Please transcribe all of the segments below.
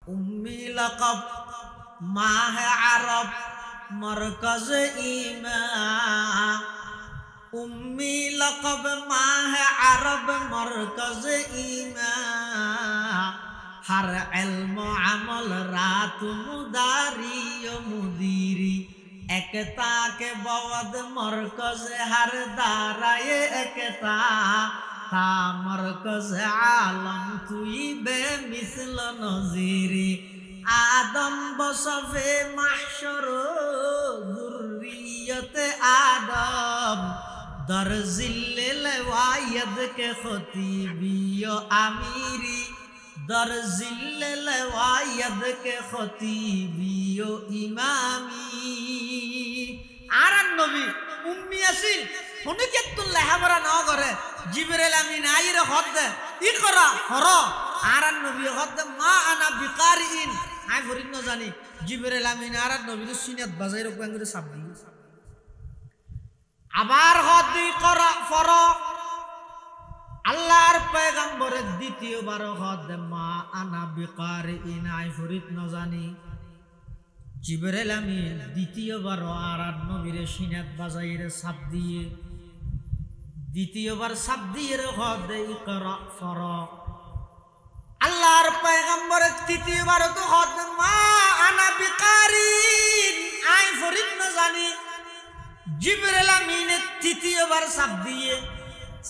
উম্মি লকব মাহ আরব মরকজ ঈমান উম্মি লকব মাহ আরব মরকজ ঈমান হর ইলম আমল রাত মুদারি মুদিরি একতা के बवद मरकज हर दाराए एकता ता मरकज आलम तुई बेमिसल नजीरी आदम बसफे महशर दुर्रियत आदम दर जिल्ल वायद के खतीबियो आमीरी दर जिल्ल वायद के खतीबियो इमामी आरन नबी उम्मी यासिन हुनिकतुल लेहाबरा न करे जिब्राइल आमीन आइर हद इकरा हर आरन नबी हद मा आना बिकारिन आइ भरिन न जानी जिब्राइल आमीन आरन नबी तो सिनात बाजाय रकम करे साबदी আবার হদ ইকরা ফর আল্লাহর পয়গম্বরের দ্বিতীয়বার হদ মা আনা বিকারিন আই ভরিন ন জানি জিবরাইল আমিন দ্বিতীয়বার আরার নবীর সিনাত বাজাইরে সাপ দিয়ে দ্বিতীয়বার সাপ দিয়ে হদ ইকরা ফর আল্লাহর পয়গম্বরের তৃতীয়বার তো হদ মা আনা বিকারিন আই ভরিন ন জানি জিবরাইল আমিন তৃতীয়বার সাপ দিয়ে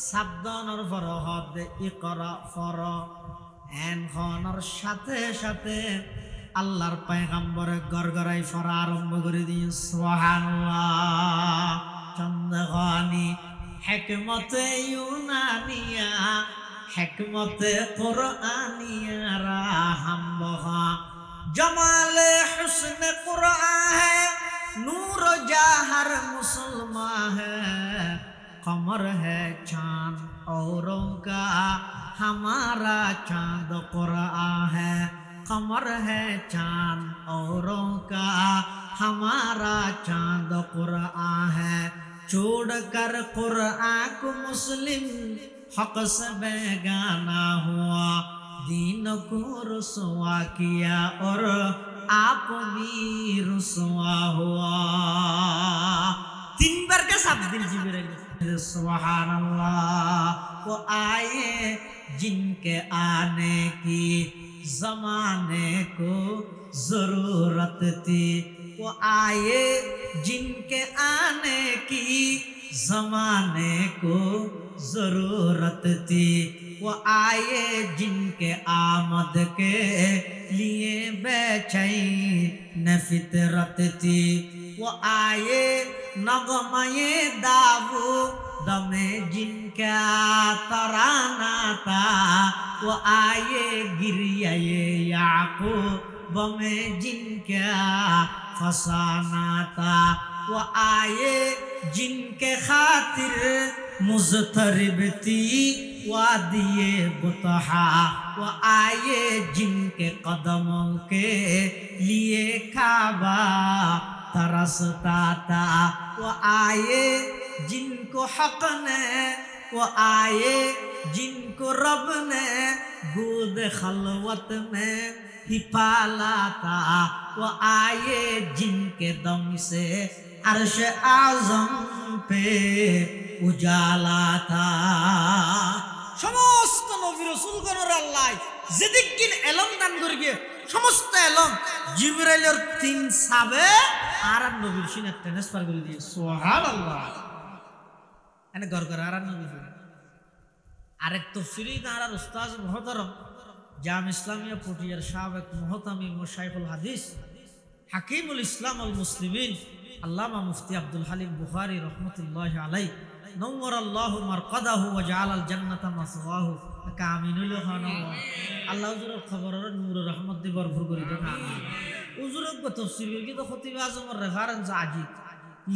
সাবধানের পর হদ ইকরা ফর এন খনার সাথে সাথে আল্লাহর পয়গম্বর গরগরাই ফরা আরম্ভ করে দিয়ে সুবহানাল্লাহ চন্দ্রগানি হিকমতে ইউনানিয়া হিকমতে কুরআনিয়া রাহমহা জমালে হুসনে কুরআন है नूर जाहर मुसलमान है कमर है चांद औरों का हमारा चांद कुरआन है कमर है चांद औरों का हमारा चांद कुरआन है छोड़ कर कुरआन को मुस्लिम हक से बेगाना हुआ दीन को रुसवा किया और आप भी रुसवा हुआ तीन बार का शब्द जिब्राइल सुबहानल्लाह वो आए जिनके आने की जमाने को जरूरत थी वो आए जिनके आने की जमाने को जरूरत थी वो आए जिनके आमद के लिए बेचैन फितरत थी वो आए नगमे दावू दमे जिनका तराना था वो आए गिरिये याकूब में जिनका फसाना था वो आए जिनके खातिर मुज़तरिब थी वादिये बुतहा वो आए जिनके कदमों के लिए काबा तरसता था वो आए जिनको हक ने वो आए जिनको रब ने गोद खलवत में ही पाला था वो आए जिनके दम से अर्श आज़म पे उजाला था समस्त नबी रसूलगणर आल्लाह जेदिकिन एलम दान करिए समस्त एलम जिब्राइलेर तीन साबे আর নবীর সিনে ট্রান্সফার করে দিয়ে সুবহানাল্লাহ এনে গরগর আর নবী আরেক তাফসীরি কারার উস্তাদ মুহতারাম জাম ইসলামিয়া পটিয়ার সাবেক মুহতামিম মুশাইখুল হাদিস হাকিমুল ইসলাম আল মুসলিমিন আল্লামা মুফতি আব্দুল হালিম বুখারী রাহমাতুল্লাহি আলাইহি নওয়ারাল্লাহু মারকাদাহু ওয়া জাআলাল জান্নাতা মাসওয়াহু কামিনুল খানা আল্লাহ হুজুরের খবরের নূর রহমত দিয়ে ভরপুর করে দেন আমিন হুজুরের তাফসীর কি তো খতিব আজমের রেফারেন্স আজি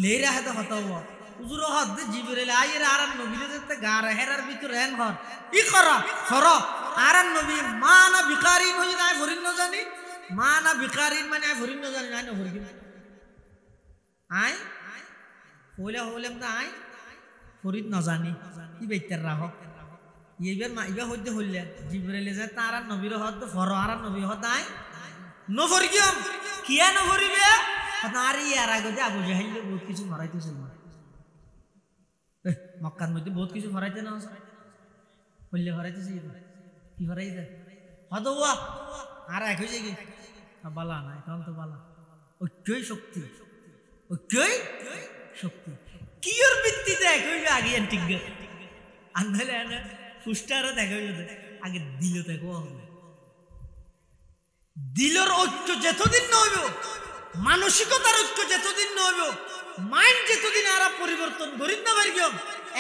লেরা হাতে হতাও হুজুর হদ জিবরাইল আইর আর নবীর যেতে গার হেরার ভিতর হেন হর ই করা ফর আর নবী মানা বিকারিন হই না ভরিন না জানি মানা বিকারিন মানে ভরিন না জানি না ভরিন আই হইলা হইলাম না আই ফরিদ না জানি ই বেইতার রাহ এইবার মা ইবা হইতে হইলা জিবরাইল যে তার নবীর হদ ফর আর নবী হদ আই নফরগিয়ম কিয়া নফরিবে আর ইয়ার আগে যে আবু জাহেল বহুত কিছু ভরাইতেছিল মক্কার মধ্যে বহুত কিছু ভরাইতে না বললে ভরাইতেছে কি ভরাইতে হয়তো আর এক হয়ে যায় বালা না এখন তো বালা ঐক্যই শক্তি ঐক্যই শক্তি কিয়র ভিত্তিতে এক হইবে আগে ঠিক আনলে এনে ফুস্টারও দেখা হইবে আগে দিল দেখো হবে দিলর ঐক্য যতদিন না হইব মানসিকতার ঐক্য যতদিন না হইব মাইন্ড যতদিন আর পরিবর্তন করিন না পারি কেউ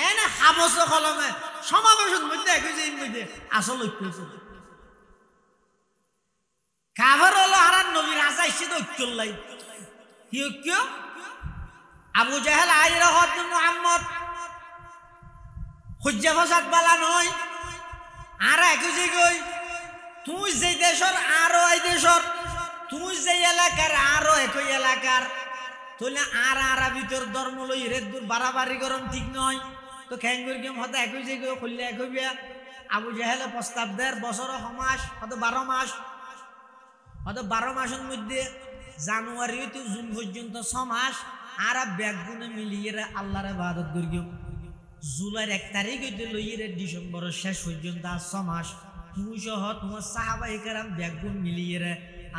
এনে হাবস কলমে সমাবেশের মধ্যে এক হয়েছে এর মধ্যে আসল ঐক্য হয়েছে কাভার হলো আর নবীর আশা এসে তো ঐক্য লাই কি ঐক্য আবু জাহেল আইরা হদ মুহাম্মদ হজ্জা ফসাদ বালা নয় আর এক হয়েছে কই তুই যে দেশর আরো এই দেশর তুই যে এলাকার আরো একই এলাকার তাহলে আর আর ভিতর ধর্ম লই রে দূর বাড়াবাড়ি গরম ঠিক নয় তো খেং করি কেম হতে একই যে খুললে একই বিয়া আবু জাহেলে প্রস্তাব দেয় বছর সমাস হয়তো 12 মাস হয়তো 12 মাসের মধ্যে জানুয়ারি হইতে জুন পর্যন্ত 6 মাস আর ব্যাগ গুনে মিলিয়ে আল্লাহর ইবাদত করি জুলাইয়ের 1 তারিখ হইতে লইয়ে ডিসেম্বরের শেষ পর্যন্ত 6 মাস তুমি সহ তোমার সাহাবায়ে কেরাম ব্যাগ গুন মিলিয়ে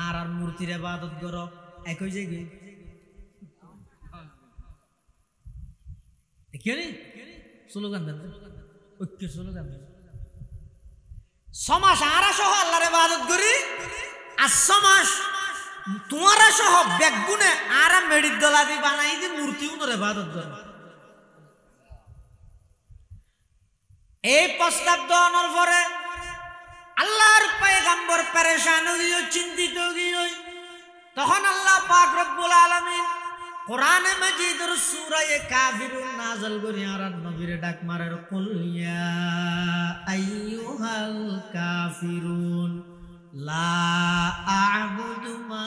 আর আর মূর্তির ইবাদত করো একই জায়গায় দেখিও স্লোগান দেন ঐক্য স্লোগান দেন 6 মাস আর সহ আল্লাহর ইবাদত করি আর 6 মাস তোমারা সহ ব্যাগ গুনে আর মেডির দলাদি বানাই দি মূর্তি উনর ইবাদত করো এই প্রস্তাব দেওয়ার পরে আল্লাহর পয়গম্বর পেরেশান হইও চিন্তিত হইও তখন আল্লাহ পাক রব্বুল আলামিন কোরআনে মাজিদের সূরা কাফিরুন নাযিল করি আর নবীরে ডাক মারার কুল ইয়া আইয়ুহাল কাফিরুন লা আ'বুদু মা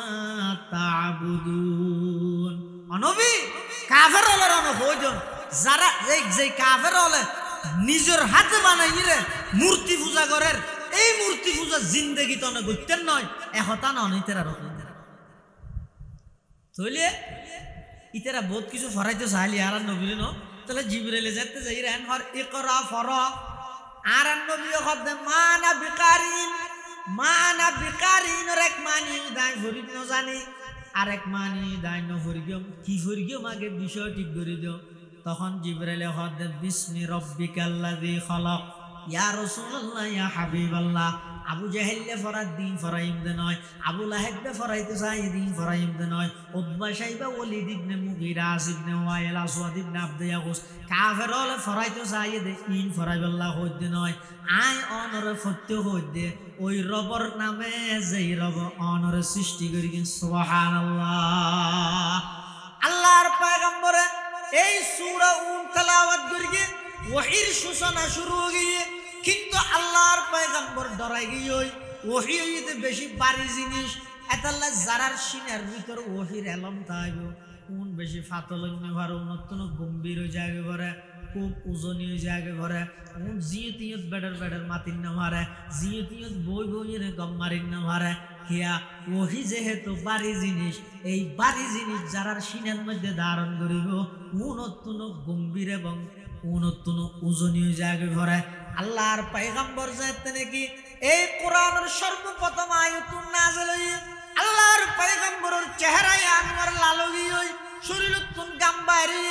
তা'বুদুন নবী কাফের হলো রানো হইজন যারা এই যে কাফের হলে নিজের হাতে বানাইরে মূর্তি পূজা করেন এই মূর্তি পূজা জিন্দেগি তো করতেন নয় একতা না ইতেরা রকম তইলে ইতেরা বহুত কিছু ফরাইতে চাইলি আর নবীর ন তাহলে জিবরাইলে যেতে যাই রেন হর ইকরা ফর আর নবী হদ মানা বিকারিন এক মানি দাই ফরিদ ন জানি আর এক মানি দাই ন ফরিগম কি ফরিগম আগে বিষয় ঠিক করে দিও তখন জিবরাইলে হদ বিসমি রাব্বিকাল্লাযী খালাক ইয়া রাসূলুল্লাহ ইয়া হাবিবাল্লাহ আবু জাহেলে ফরাদ দিন ফরাইম দে নয় আবু লাহেব ফরাইতে চাই দিন ফরাইম দে নয় উতবা শাইবা ওয়ালিদ ইবনে মুগীরা ইবনে ওয়াইল আসওয়াদ ইবনে আব্দ ইয়াগুস কাফের হলে ফরাইতে চাই দে ইন ফরাইবাল্লাহ হইতে নয় আই অনরে ফত্য হইতে ওই রবর নামে যেই রব অনরে সৃষ্টি করি সুবহানাল্লাহ আল্লাহর পয়গম্বরে এই সূরা তেলাওয়াত করি ওহির সূচনা শুরু হয়ে কিন্তু আল্লাহর পয়গম্বর ডরাই গিয়ে ওহি হইতে বেশি বাড়ি জিনিস এতাল্লা যারার সিনের ভিতর ওহির এলম তাইব কোন বেশি ফাতলন্য ভরে উন্নতন গম্ভীর হয়ে যাবে ভরে খুব ওজনী হয়ে যাবে ভরে কোন জিয়তিয়ত বেডের মাতির না মারে জিয়তিয়ত বই বইয়ের গম মারির না মারে হিয়া ওহি যেহেতু বাড়ি জিনিস এই বাড়ি জিনিস যারার সিনের মধ্যে ধারণ করিব উন্নতন গম্ভীর এবং উন্নতন ওজনী হয়ে যাবে ভরে আল্লাহর পয়গম্বর যাতে নাকি এই কোরআনের সর্বপ্রথম আয়াতুন নাযিল হই আল্লাহর পয়গম্বরের চেহারায় আনওয়ার লালগি হই শরীরতুন গাম বাইরে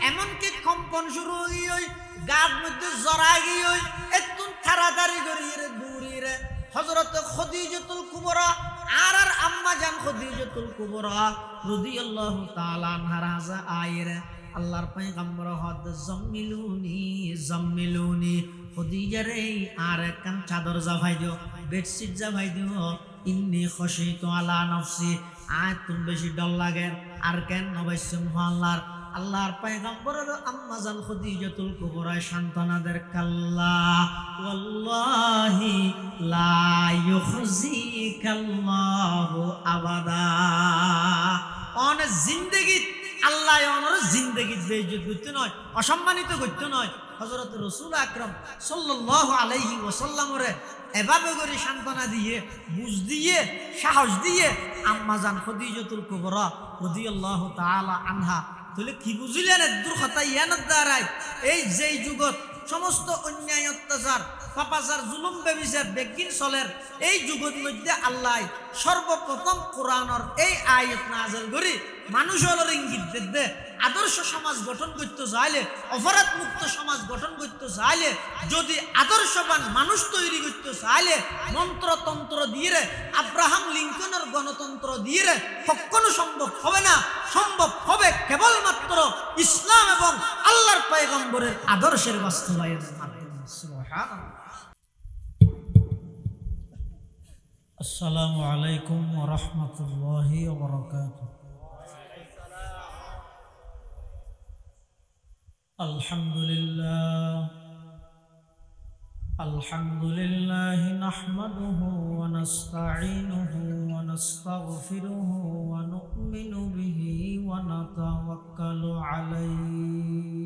এমন কি কম্পন শুরু হই গার মধ্যে জড়াই গই এতুন তাড়াতাড়ি করিয়ে দূরিরে হযরত খাদিজাতুল কুবরা আর আম্মা জান খাদিজাতুল কুবরা রাদিয়াল্লাহু তাআলা আনহা রাজা আইরে আল্লাহর পয়গম্বর হদ জাম্মিলুনি খাদিজারে আর কান চাদর জাভাই দিও বেডশিট জাভাই দিও ইন্নী খাশিতু আলা নফসি আয় তুমি বেশি ডর লাগে আর কেন নবাইসম আল্লাহর পয়গম্বরের আম্মা জান খাদিজাতুল কুবরা সান্তনাদের কাল্লা ওয়াল্লাহি লা ইউখজিকাল্লাহু আবাদা অন জিন্দেগি আল্লাহ অনর জিন্দেগি বেইজ্জত করতে নয় অসম্মানিত করতে নয় হযরত রাসূল আকরাম সাল্লাল্লাহু আলাইহি ওয়াসাল্লামরে এভাবে করে সান্তনা দিয়ে বুঝ দিয়ে সাহস দিয়ে আম্মাজান খদিজাতুল কুবরা রাদিয়াল্লাহু তাআলা আনহা। তাহলে কি বুঝিলেন এদুর কথা ইয়ানের দ্বারাই এই যেই যুগত সমস্ত অন্যায় অত্যাচার পাপাচার জুলুম বেবিচার বেগিন চলের এই যুগের মধ্যে আল্লাহ সর্বপ্রথম কোরআনের এই আয়াত নাযিল করি মানুষের ইঙ্গিত দে আদর্শ সমাজ গঠন করতে চাইলে, অপরাধ মুক্ত সমাজ গঠন করতে চাইলে, যদি আদর্শবান মানুষ তৈরি করতে চাইলে মন্ত্রতন্ত্র দিয়ে আব্রাহাম লিঙ্কনের গণতন্ত্র দিয়ে কখনো সম্ভব হবে না। সম্ভব হবে কেবলমাত্র ইসলাম এবং আল্লাহর পয়গম্বরের আদর্শের বাস্তবায়নের মাধ্যমে। সুবহানাল্লাহ। আসসালামু আলাইকুম ওয়া রাহমাতুল্লাহি ওয়া বারাকাতুহু। আলহামদুলিল্লাহ নাহমাদুহু ওয়া নাস্তাঈনুহু ওয়া নাস্তাগফিরুহু ওয়া নু'মিনু বিহি ওয়া নাতাওয়াক্কালু আলাইহি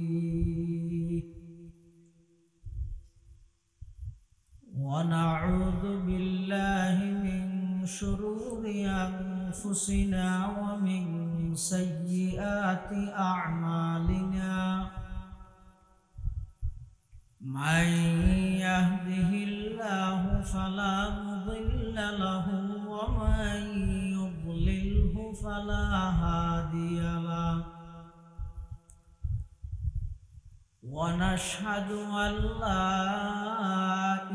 ওয়া নাউযু বিল্লাহি মিন শুরুরি আনফুসিনা ওয়া মিন সাইয়্যাতি আ'মালিনা। من يهده الله فلا مضل له ومن يضلله فلا هادي له. ونشهد أن لا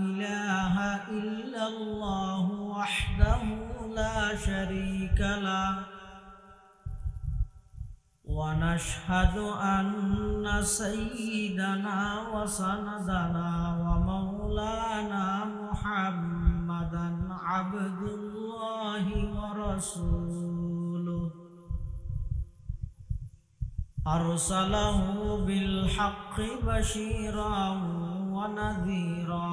إله إلا الله وحده لا شريك له. ونشهد أن سيدنا وسندنا ومولانا محمدا عبد الله ورسوله أرسله بالحق بشيرا ونذيرا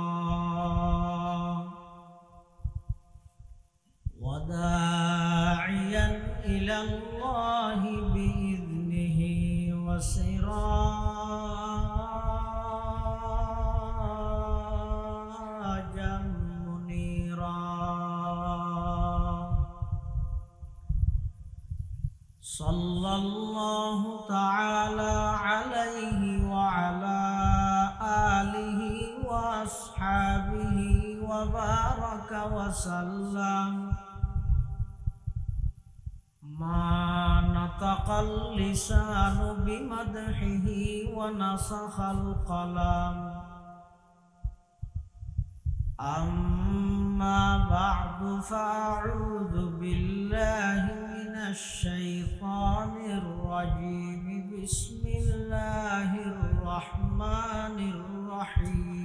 وداعيا إلى الله بإذنه وسراجا منيرا. صلى الله تعالى عليه وعلى آله وأصحابه وبارك وسلم. ما نطق اللسان بمدحه ونسخ القلم. أما بعد فأعوذ بالله من الشيطان الرجيم. بسم الله الرحمن الرحيم.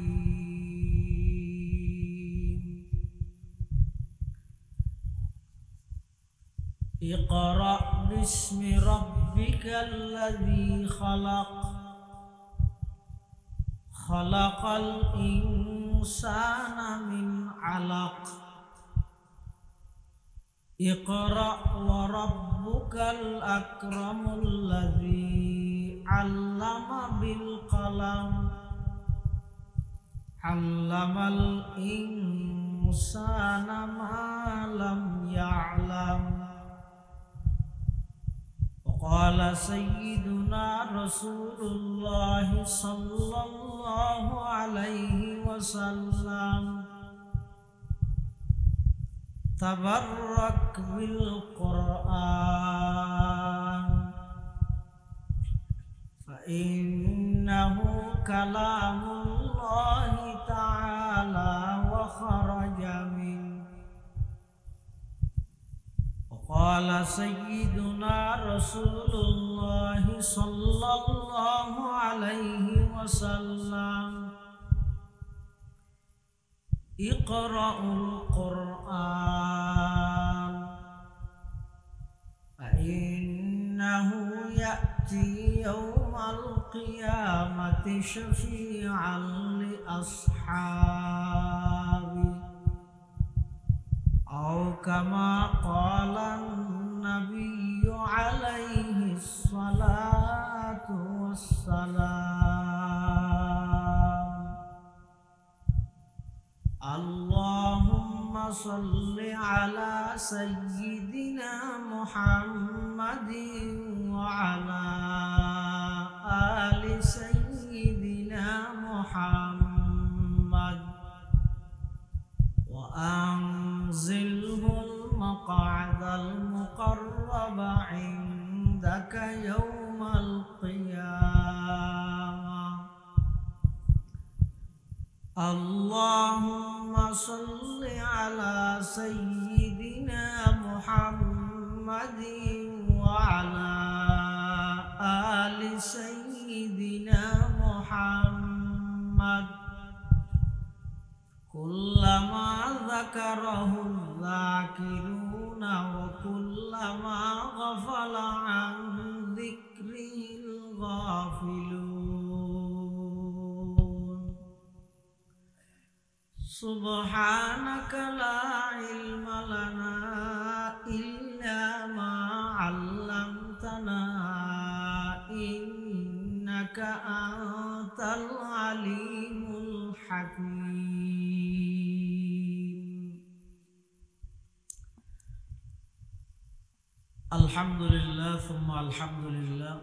اقرأ باسم ربك الذي خلق. خلق الإنسان من علق. اقرأ وربك الأكرم الذي علم بالقلم. علم الإنسان ما لم يعلم. قال سيدنا رسول الله صلى الله عليه وسلم. تبرك بالقرآن فإنه كلام الله تعالى وخرج منه. قال سيدنا رسول الله صلى الله عليه وسلم. اقرأوا القرآن فإنه يأتي يوم القيامة شفيعا لأصحابه أو كما قال النبي عليه الصلاة والسلام. اللهم صل على سيدنا سيدنا محمد وعلى آل سيدنا محمد وأنزله المقعد المقرب عندك يوم القيامة اللهم صل على سيدنا محمد وعلى آل سيدنا محمد كلما ذكره الذاكرون وكلما غفل عن ذكره الغافلون سبحانك لا علم لنا إلا ما علمتنا إنك أنت العليم الحكيم الحمد لله ثم الحمد لله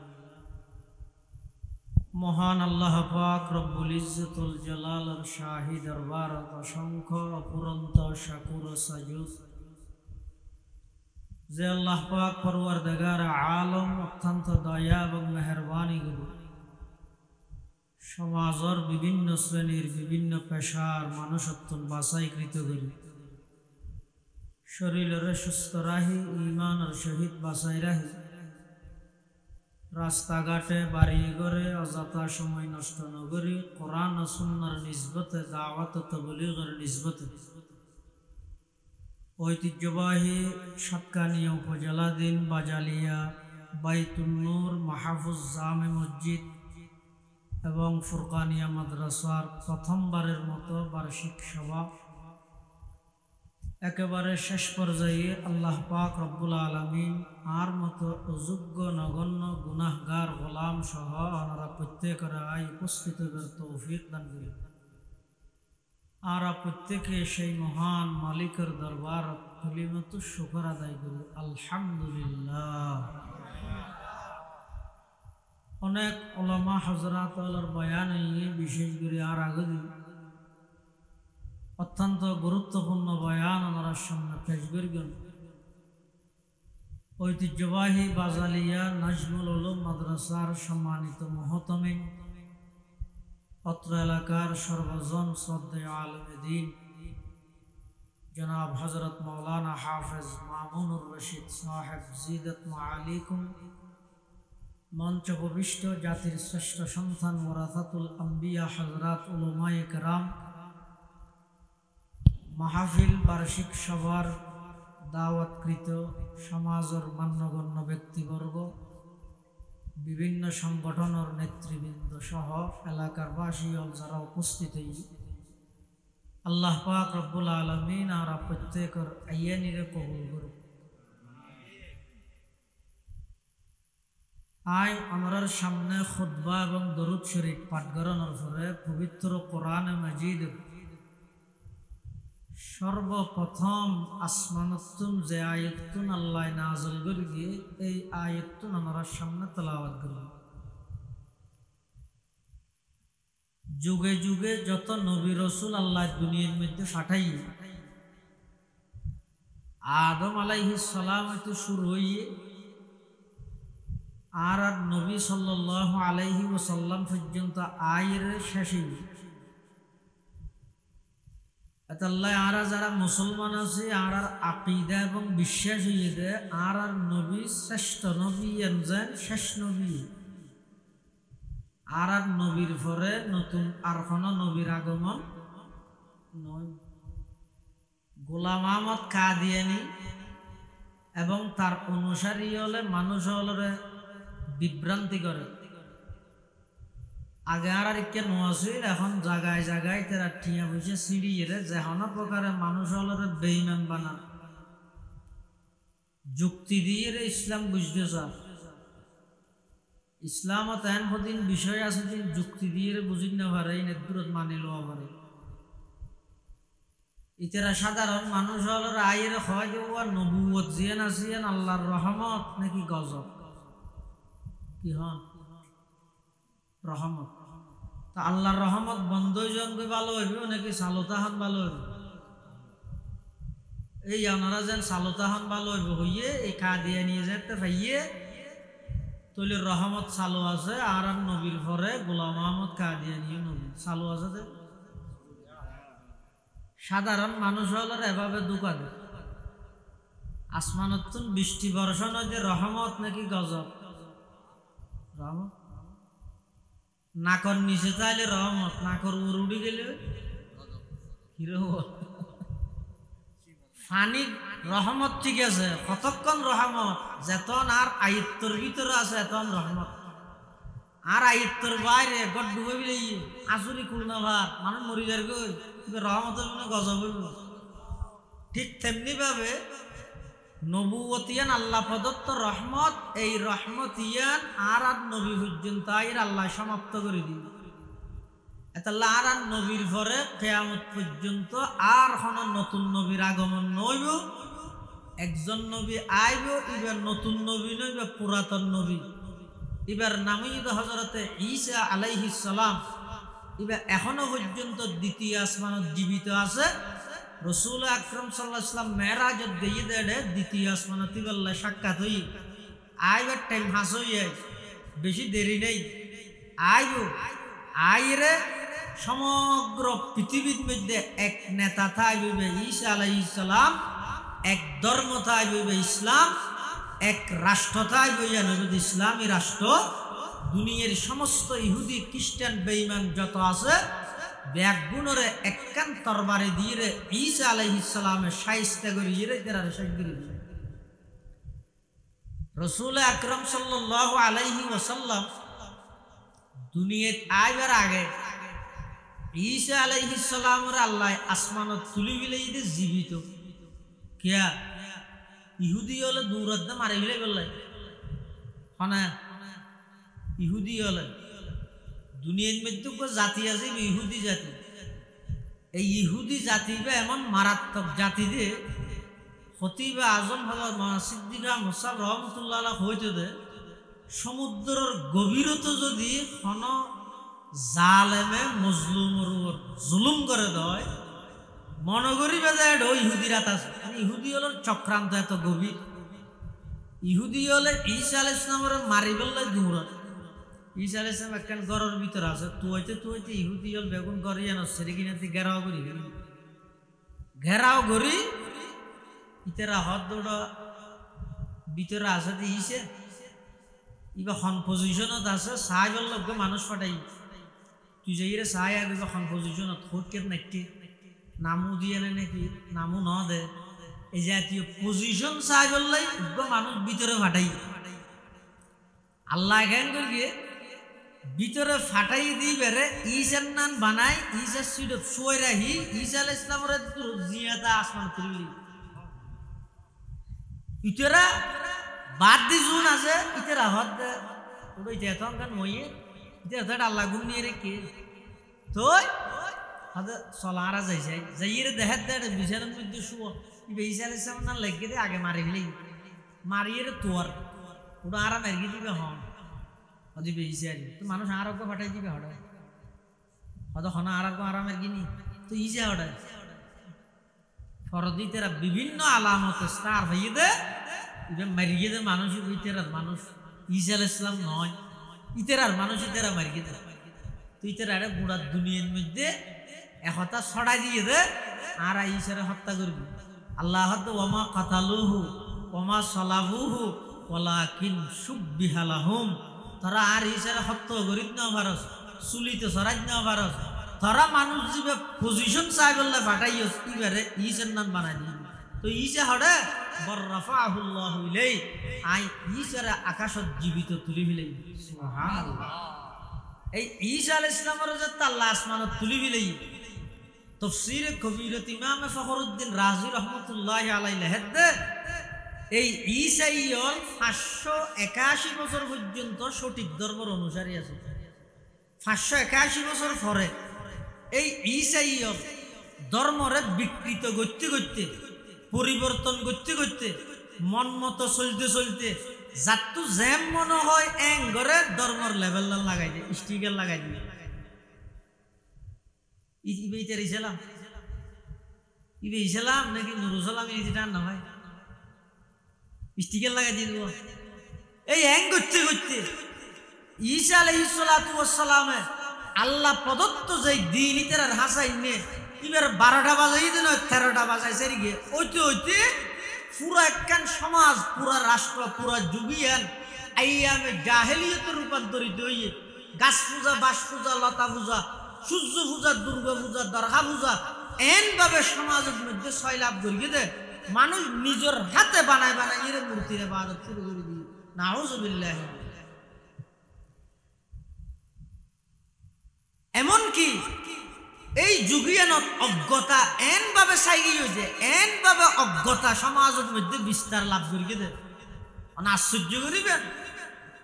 মহান আল্লাহ পাক রব্বুল ইজ্জতুল জালালের শাহী দরবারত অসংখ্য অপুরন্ত শাকুর সাজুদ যে আল্লাহ পাক পরওয়ারদিগার আলম অত্যন্ত দয়া এবং মেহেরবানি করে সমাজের বিভিন্ন শ্রেণীর বিভিন্ন পেশার মানুষত্ব বাছাইকৃত করে শরীরের সুস্থ রাহি ঈমানের সহিত বাছাই রাহি রাস্তাঘাটে বাড়ি ঘরে অযথা সময় নষ্ট নগরী কোরআন ও সুন্নাহর নিসবতে দাওয়াত ও তাবলীগের নিসবতে ঐতিহ্যবাহী সাতকানিয়া উপজেলাধীন বাজালিয়া বাইতুন নূর মাহফুজ জামে মসজিদ এবং ফুরকানিয়া মাদ্রাসার প্রথমবারের মতো বার্ষিক সভা একেবারে শেষ পর্যায়ে আল্লাহ পাক রব্বুল আলামিন আর মতো অযোগ্য নগণ্য গুনাহগার গোলাম সহ ওনারা প্রত্যেকের উপস্থিতের তৌফিক দান করি আর প্রত্যেকে সেই মহান মালিকের দরবার কালিমাত শুকর আদায় করি আলহামদুলিল্লাহ। অনেক উলামা হযরতের বয়ান বিশেষ করে আর আগে অত্যন্ত গুরুত্বপূর্ণ বয়ান ওনার সামনে পেশ করবেন। ঐতিহ্যবাহী বাজালিয়া নাজমুল উলুম মাদ্রাসার সম্মানিত মুহতামিম অত্র এলাকার সর্বজন শ্রদ্ধেয় আলেমে দ্বীন জনাব হযরত মাওলানা হাফেজ মামুনুর রশিদ সাহেব জিদত মাআলিকুম মঞ্চ উপবিষ্ট জাতির শ্রেষ্ঠ সন্তান ওয়ারাসাতুল আম্বিয়া হযরত উলামায়ে কেরাম মাহফিল বার্ষিক সভার দাওয়াতকৃত সমাজের মান্যগণ্য ব্যক্তিবর্গ বিভিন্ন সংগঠনের নেতৃবৃন্দ সহ এলাকার বাসী যারা উপস্থিত আল্লাহ পাক রব্বুল আলামিন আর প্রত্যেকের আইয়ানিরে কবুল করুন। আয় আমরার সামনে খুতবা এবং দরুদ শরীফ পাঠ করানোর পরে পবিত্র কোরআনে মাজিদ সর্বপ্রথম আসমানতুন যে আয়াতুন আল্লাহ নাযিল করে গিয়ে এই আয়াতুন আমরা সামনে তেলাওয়াত করব। যুগে যুগে যত নবী রাসূল আল্লাহ দুনিয়ার মধ্যে পাঠাই আদম আলাইহিস সালাম হইতে শুরু হইয়ে আর নবী সাল্লাল্লাহু আলাইহি ওয়াসাল্লাম পর্যন্ত আয়ের শেষে আল্লাহ আর যারা মুসলমান আছে আর আকীদা এবং বিশ্বাস হইয়ে দেয় আর নবী শ্রেষ্ঠ নবী এনজেন শেষ নবী আর নবীর পরে নতুন আর কোনো নবীর আগমন নয়। গোলাম আহমদ কাদিয়ানী এবং তার অনুসারী হলে মানুষ হলে বিভ্রান্তি করে। আগে আর ইকে নোয়াছিল এখন জায়গায় জায়গায় তারা ঠিয়া বসে সিঁড়িয়ে যেন প্রকারে মানুষ হলরে বেঈমান বানান যুক্তি দিয়ে ইসলাম বুঝতে চান। ইসলামত এন কদিন বিষয় আছে যে যুক্তি দিয়ে বুঝি না পারে দূরত মানি লওয়া পারে। ইতারা সাধারণ মানুষ হল আয়ের হয় যে ও নবুয়ত জিয়ান আসিয়ান আল্লাহর রহমত নাকি গজব কি হন রহমত। তা আল্লাহর রহমত বন্ধ জনকে ভালো হইব নাকি সালতাহান ভালো হইব? এই ওনারা যেন সালতাহান ভালো হইব হইয়ে এই খা দিয়ে নিয়ে যেতে পাইয়ে তৈলের রহমত চালু আছে। আর নবীর পরে গোলাম আহমদ খা দিয়ে নিয়ে নবী চালু আছে। সাধারণ মানুষ হলে এভাবে দুকা দেয় আসমানত বৃষ্টি বর্ষণ হইতে রহমত নাকি গজব? রহমত। নাকর নিচে চাইলে রহমত, নাকর উপর উড়ে গেলে ফানি রহমত ঠিক আছে কতক্ষণ রহমত যেতন আর আয়ত্তর ভিতরে আছে এতন রহমত। আর আয়ত্তর বাইরে গড ডুবে বিলে আসুরি খুলনা ভার মানুষ মরি যার গই রহমতের মনে গজব হইব। ঠিক তেমনি ভাবে নবুয়তিয়ান আল্লাহ প্রদত্ত রহমত এই রহমতিয়ান আর নবী পর্যন্ত আইর আল্লাহ সমাপ্ত করে দিবে। এতাল্লাহ আর নবীর পরে কিয়ামত পর্যন্ত আর কোন নতুন নবীর আগমন নইব। একজন নবী আইব, এবার নতুন নবী নইব পুরাতন নবী। এবার নামিদ হযরতে ঈসা আলাইহিস সালাম এবার এখনো পর্যন্ত দ্বিতীয় আসমানত জীবিত আছে। রসুল আকরাম সাল্লাল্লাহু আলাইহি ওয়াসাল্লাম মেরাজত গিয়ে দেড়ে দ্বিতীয় আসমানতি বললে সাক্ষাৎ হই আইবার টাইম হাস হইয়ে বেশি দেরি নেই আইব। আইরে সমগ্র পৃথিবীর মধ্যে এক নেতা থাকবে ঈসা আলাইহিস সালাম, এক ধর্ম থাকবে ইসলাম, এক রাষ্ট্র থাকবে নবী ইসলামী রাষ্ট্র। দুনিয়ার সমস্ত ইহুদি খ্রিস্টান বেঈমান যত আছে ব্যাগুণরে একখান তরবারে দিয়ে ঈসা আলাইহিস সালামের শায়েস্তা করিয়ে তারা শাগিরি রাসূল আকরাম সাল্লাল্লাহু আলাইহি ওয়াসাল্লাম দুনিয়াত আইবার আগে ঈসা আলাইহিস সালামের আল্লাহ আসমানত তুলি বিলাই দে জীবিত কিয়া ইহুদি হলে দূরত মারি বিলাই বললাই হনা ইহুদি হলে দুনিয়ার মধ্যে জাতি আছে ইহুদি জাতি। এই ইহুদি জাতি বা এমন মারাত্মক জাতি যে খতিবে আজম হযরত সিদ্দিক মুসাব রহমতুল্লাহ আলাইহি হইতে দে সমুদ্রের গভীরতা যদি কোন জালেমে মজলুমের উপর জুলুম করে দেয় মনে করি বেজায় ইহুদি রাত আছে। ইহুদি হল চক্রান্ত এত গভীর। ইহুদি হলে ঈসা আলাইহিস সালামের মারি বেললে দূরত। ঈসা আলাইহিস সালাম একখান ঘরের ভিতরে আছে তুইতে ইহুদি হল বেগুন গড়ি আনো সেরে কিনাতে ঘেরাও করি ঘেরাও করি ইতারা হদ দৌড় ভিতরে আছে ইসে ইবা হন পজিশনত আছে সাই বলল মানুষ পাঠাই তুই যাই রে সাই আগে হন পজিশনত হোটকের নাকি নামু দিয়ে নাকি নামু ন দে এই জাতীয় পজিশন সাই বললাই মানুষ ভিতরে পাঠাই আল্লাহ জ্ঞান করিয়ে ভিতরে ফাটাই দিই বেড়ে ঈশার নান বানাই ঈশার সিডত শুয়ে রাখি ঈসা আলাইহিস সালামের জিয়াতা আসমান তুলি ইতরা বাদ দি জুন আছে ইতরা হদ দে ওই যেতন কান মইয়ে ইতরা আল্লাহ গুণ নিয়ে রেখে তোই হদ সলারা যাইরে দেখাত দে বিছানার মধ্যে শুও ঈসা আলাইহিস সালাম না লাগিয়ে দে আগে মারি ফেলি মারিয়ে তোর ওটা আরাম এর দিবে হন অদিবে ইসিয়ারি তো মানুষ আরোগ্য পাঠাই দিবে হঠাৎ হয়তো হনা আরোগ্য আরামের গিনি তো ইসে হঠাৎ ফরদিতেরা বিভিন্ন আলামতে স্টার হইয়ে দে ইবে মারিয়ে দে মানুষ ইতেরার মানুষ ঈসা আলাইহিস সালাম নয় ইতেরার মানুষ ইতেরা মারিয়ে দে তো ইতেরা গোড়া দুনিয়ার মধ্যে একতা ছড়াই দিয়ে দে আর ঈসারে হত্যা করবি। আল্লাহ ওয়ামা কাতালুহু ওয়ামা সালাবুহু ওয়ালাকিন শুববিহা লাহুম। তারা আর ঈসারে হত্যা করিত না ভারস চুলিতে ছড়াই না ভারস তারা মানুষ যে পজিশন চাই বললে ফাটাইও ইবারে ঈসার নাম বানাই দিই তো ঈসা হড়ে বররাফাহুল্লাহু ইলাই আই ঈসারে আকাশত জীবিত তুলি ফেলাই সুবহানাল্লাহ। এই ঈসা আলাইহিস সালামের যে আল্লাহ আসমানত তুলি ফেলাই তাফসীরে কবিরত ইমাম ফখরুদ্দিন রাজি রাহমাতুল্লাহি আলাইহি লেখে এই ঈসাইয়ল 581 বছর পর্যন্ত সঠিক ধর্মের অনুসারী আছে। 581 বছর পরে এই ঈসাইয়ল ধর্মরে বিকৃত করতে করতে পরিবর্তন করতে করতে মন মতো চলতে চলতে যাতু জ্যাম মনে হয় এং করে ধর্মর লেভেল লাগাই দিয়ে স্টিকার লাগাই দিয়ে ইবেইতে রিছিলাম ইবেইছিলাম নাকি নুরুসালাম ইজিটা না ভাই স্টিকার লাগাই দিয়ে দেবো এই এং করতে করতে ঈসা আলাইহিস সালাতু ওয়াস সালামে আল্লাহ প্রদত্ত যে দিন ইতার হাসাই নে এবার 12টা বাজাই দিন 13টা বাজাই সেরি গিয়ে ওইতে ওইতে পুরো একখান সমাজ পুরা রাষ্ট্র পুরা যুগিয়ান আইয়ামে জাহেলিয়তে রূপান্তরিত হইয়ে গাছ পূজা বাস পূজা লতা পূজা সূর্য পূজা দুর্গা পূজা দরগা পূজা এন ভাবে সমাজের মধ্যে সয়লাভ করিয়ে দে মানুষ নিজের হাতে বানায় বানায় এর মূর্তির ইবাদত শুরু করে দিয়ে নাউজুবিল্লাহ এমনকি এই যুগিয়ানত অজ্ঞতা এন ভাবে চাইগি হয়েছে এন ভাবে অজ্ঞতা সমাজের মধ্যে বিস্তার লাভ করিয়ে দে আশ্চর্য করিবেন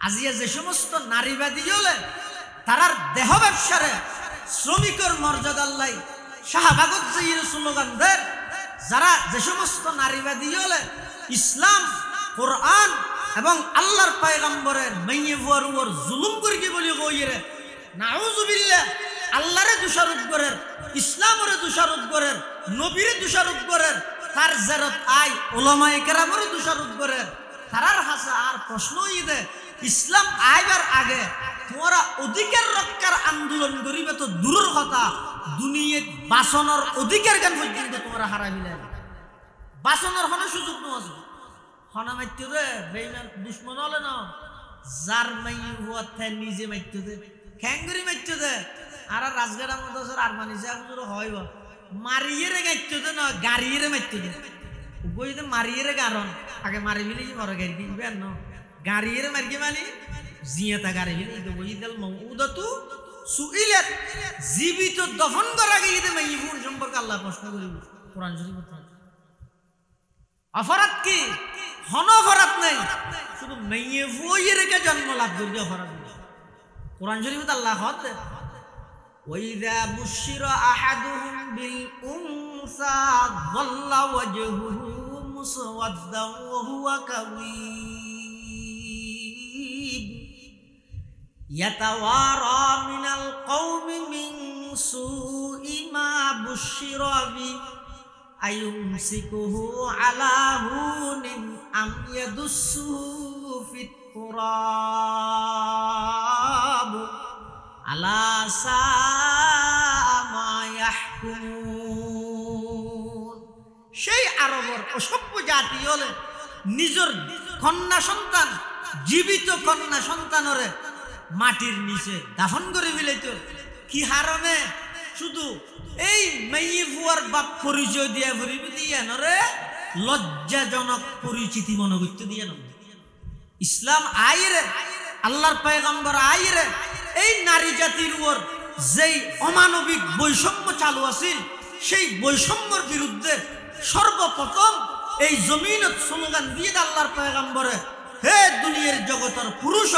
আজিয়া যে সমস্ত নারীবাদী হলে তারার দেহ ব্যবসারে শ্রমিকের মর্যাদার লাই শাহবাগত যে স্লোগান দেন যারা যে সমস্ত নারীবাদী হলে ইসলাম কোরআন এবং আল্লাহর পয়গম্বরের মেয়ে বুয়ার উপর জুলুম করিয়ে বলি কইরে নাউজুবিল্লাহ আল্লাহরে দোষারোপ করেন ইসলামরে দোষারোপ করেন নবীরে দোষারোপ করেন তার জারত আই উলামায়ে কেরামরে দোষারোপ করেন তারার হাসা আর প্রশ্নই দে ইসলাম আইবার আগে তোমরা অধিকার রক্ষার আন্দোলন করিবে তো দূরের কথা দুনিয়াত বাসনের অধিকার জ্ঞান পর্যন্ত তোমরা হারাই দিলে বাসনের হনে সুযোগ নয় হনা মাইতে রে বেঈমান দুশমন হলে না যার মাইয়ে হুয়াতে নিজে মাইতে দে খ্যাঙ্গুরি মাইতে দে আর রাজগাড়া মতো আর মানি যা হুজুর হয় মারিয়ে রে গাইতে দে না গাড়িয়ে রে মাইতে দে বই দে মারিয়ে রে গারণ আগে মারি বিলি মরে গাড়ি দিবে ন গাড়িয়ে রে মারিয়ে মানি জিয়াতা গাড়ি বিলি তো বই দেল মউদাতু সুইলাত জীবিত দফন করা গেলে দে মাইয়ুন সম্পর্কে আল্লাহ প্রশ্ন করিব কোরআন শরীফ অপরাধ কি হন অপরাধ নাই শুধু মাইয়ে বইয়ে রেখে জন্ম লাভ করি অপরাধ কোরআন শরীফে আল্লাহ হদ ওয়াইযা বুশিরা আহাদুহুম বিল উনসা যাল্লা ওয়াজহুহু মুসওয়াদ্দান ওয়া হুয়া কাযীব ইয়াতাওয়ারা মিনাল কওমি মিন সুই মা বুশিরা বি আয়ুমসিকুহু আলা হুনিন আম ইয়াদুসসুহু ফিত তুরাব আলা সামা ইয়াহকুমুন সেই আরবের অসভ্য জাতি হলে নিজের কন্যা সন্তান জীবিত কন্যা সন্তানরে মাটির নিচে দাফন করে ফেলাইতো কি হারণে শুধু এই মেয়ে বুয়ার বাপ পরিচয় দিয়া ভরিবি দিয়া নরে লজ্জাজনক পরিচিতি মনে করতে দিয়া ন ইসলাম আইরে আল্লাহর পয়গম্বর আইরে এই নারী জাতির উপর যেই অমানবিক বৈষম্য চালু আছিল সেই বৈষম্যর বিরুদ্ধে সর্বপ্রথম এই জমিনত স্লোগান দিয়ে আল্লাহর পয়গম্বরে হে দুনিয়ার জগতের পুরুষ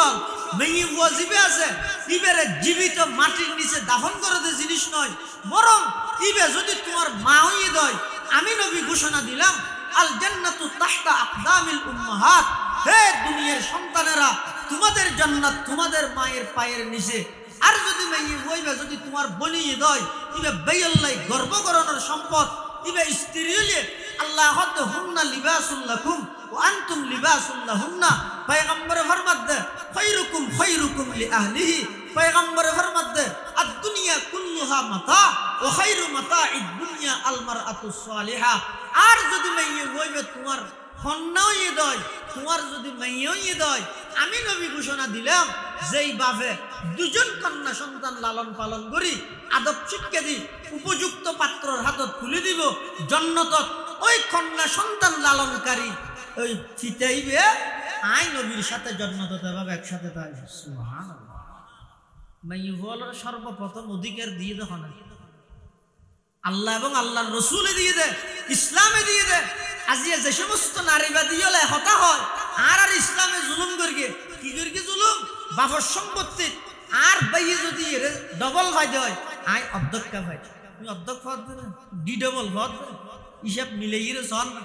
মেয়ে বুয়া জীবে আছে ইবেরে জীবিত মাটির নিচে দাফন করে দে জিনিস নয় বরং ইবে যদি তোমার মা হইয়ে দেয় আমি নবী ঘোষণা দিলাম আল জান্নাতু তাহতা আকদামিল উম্মাহাত হে দুনিয়ার সন্তানেরা তোমাদের জান্নাত তোমাদের মায়ের পায়ের নিচে আর যদি মেয়ে হইবে যদি তোমার বনিয়ে দেয় ইবে বেয়াল্লাই গর্ব করানোর সম্পদ ইবে স্ত্রী হইলে আল্লাহ হদ হুন্না লিবাসুল লাকুম ওয়া আনতুম লিবাসুল লাহুন্না পয়গম্বরে ফরমাত দে খায়রুকুম লিআহলিহি পয়গম্বরে ফরমাত দে আদ-দুনিয়া কুল্লুহা মাতা ওয়া খায়রু মাতা'id দুনিয়া আল মারআতুস সালিহা আর যদি মেয়ে হইবে তোমার কন্যাই দয় তোমার যদি মেয়েই দয় আমি নবী ঘোষণা দিলাম যেই বাপে দুজন কন্যা সন্তান লালন পালন করি আদব শিক্ষা দি উপযুক্ত পাত্রর হাতত তুলে দিব জন্নতত ওই কন্যা সন্তান লালনকারী ওই চিতাইবে আই নবীর সাথে জন্নততে ভাবে একসাথে তাই সুবহানাল্লাহ মেয়ে বলার সর্বপ্রথম অধিকার দিয়ে দেখো না আল্লাহ এবং আল্লাহর রসুলে দিয়ে দে ইসলামে দিয়ে দে আজিয়া যে সমস্ত নারীবাদী হলে হতা হয় আর ইসলামে জুলুম করিয়ে কি করিয়ে জুলুম বাপর সম্পত্তি আর বাইয়ে যদি ডবল ভাই দেয় আই অধ্যক্ষ ভাই তুমি অর্ধেক ফদ ডি ডবল ফদ হিসাব মিলে গিয়ে চল না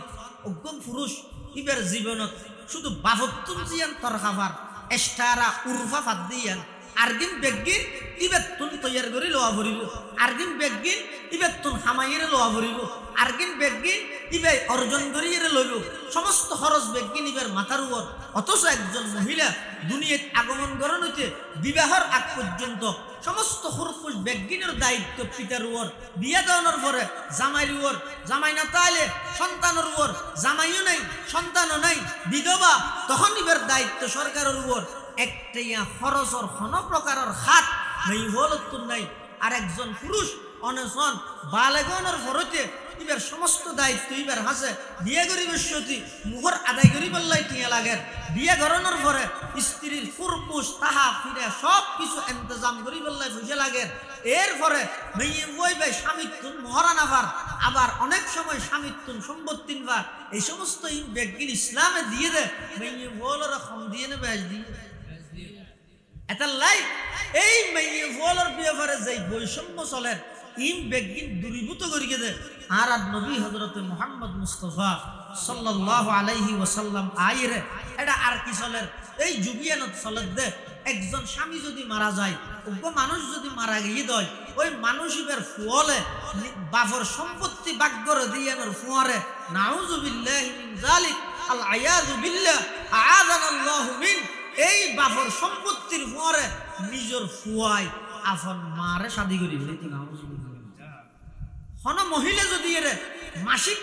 অজ্ঞম পুরুষ ইবার জীবনত শুধু বাফতুন জিয়ান তরকাফার এস্টারা উরফা ফাদ দিয়ান আরগিন বেগিন ইবেতুন তৈয়ার করে লোয়া ভরিব আরগিন বেগিন ইবেতুন হামাইরে লোয়া ভরিব আরগিন বেগিন ইবে অর্জন করিয়ে লইব সমস্ত খরচ বেগিন ইবার মাথার উপর অথচ একজন মহিলা দুনিয়াত আগমন করার হইতে বিবাহের আগ পর্যন্ত সমস্ত খুরফুস বেগিনের দায়িত্ব পিতার উপর বিয়া দেওয়ানোর পরে জামাইয়ের উপর জামাই না তাইলে সন্তানের উপর জামাইও নাই সন্তানও নাই বিধবা তখন ইবার দায়িত্ব সরকারের উপর একটাইয়া খরচর কোন প্রকারের হাত নেই হলতুন নাই আর একজন পুরুষ অনশন বালেগনের ফরতে ইবার সমস্ত দায়িত্ব ইবার হাসে বিয়ে করিবার সতী মুহর আদায় করি বললাই টিয়া লাগে বিয়ে করানোর পরে স্ত্রীর ফুরপুস তাহা ফিরে সব কিছু ইন্তজাম করি বললাই বুঝে লাগে এরপরে মেয়ে বইবে স্বামীত্তুন মহারানাভার আবার অনেক সময় স্বামীত্তুন সম্পত্তিন ভার এই সমস্ত ব্যক্তির ইসলামে দিয়ে দে মেয়ে বলরা কম দিয়ে নেবে দিয়ে এটা লাই এই মেয়ে বলার ব্যাপারে যে বৈষম্য চলেন ইম বেগিন দূরীভূত করিয়ে দে আর নবী হযরত মুহাম্মদ মুস্তাফা সাল্লাল্লাহু আলাইহি ওয়াসাল্লাম আইরে এটা আর কি চলেন এই যুগিয়ানত চলেন দে একজন স্বামী যদি মারা যায় ওগো মানুষ যদি মারা গিয়ে দেয় ওই মানুষের ফুয়ালে বাফর সম্পত্তি বাগ্যর দিয়ানোর ফুয়ারে নাউযু বিল্লাহি মিন যালিক আল আয়াযু বিল্লাহ আ'আযানাল্লাহু মিন এই বাফর সম্পত্তির পরে নিজের ফুয়াই আফন মারে শাদি করি হন মহিলা যদি এর মাসিক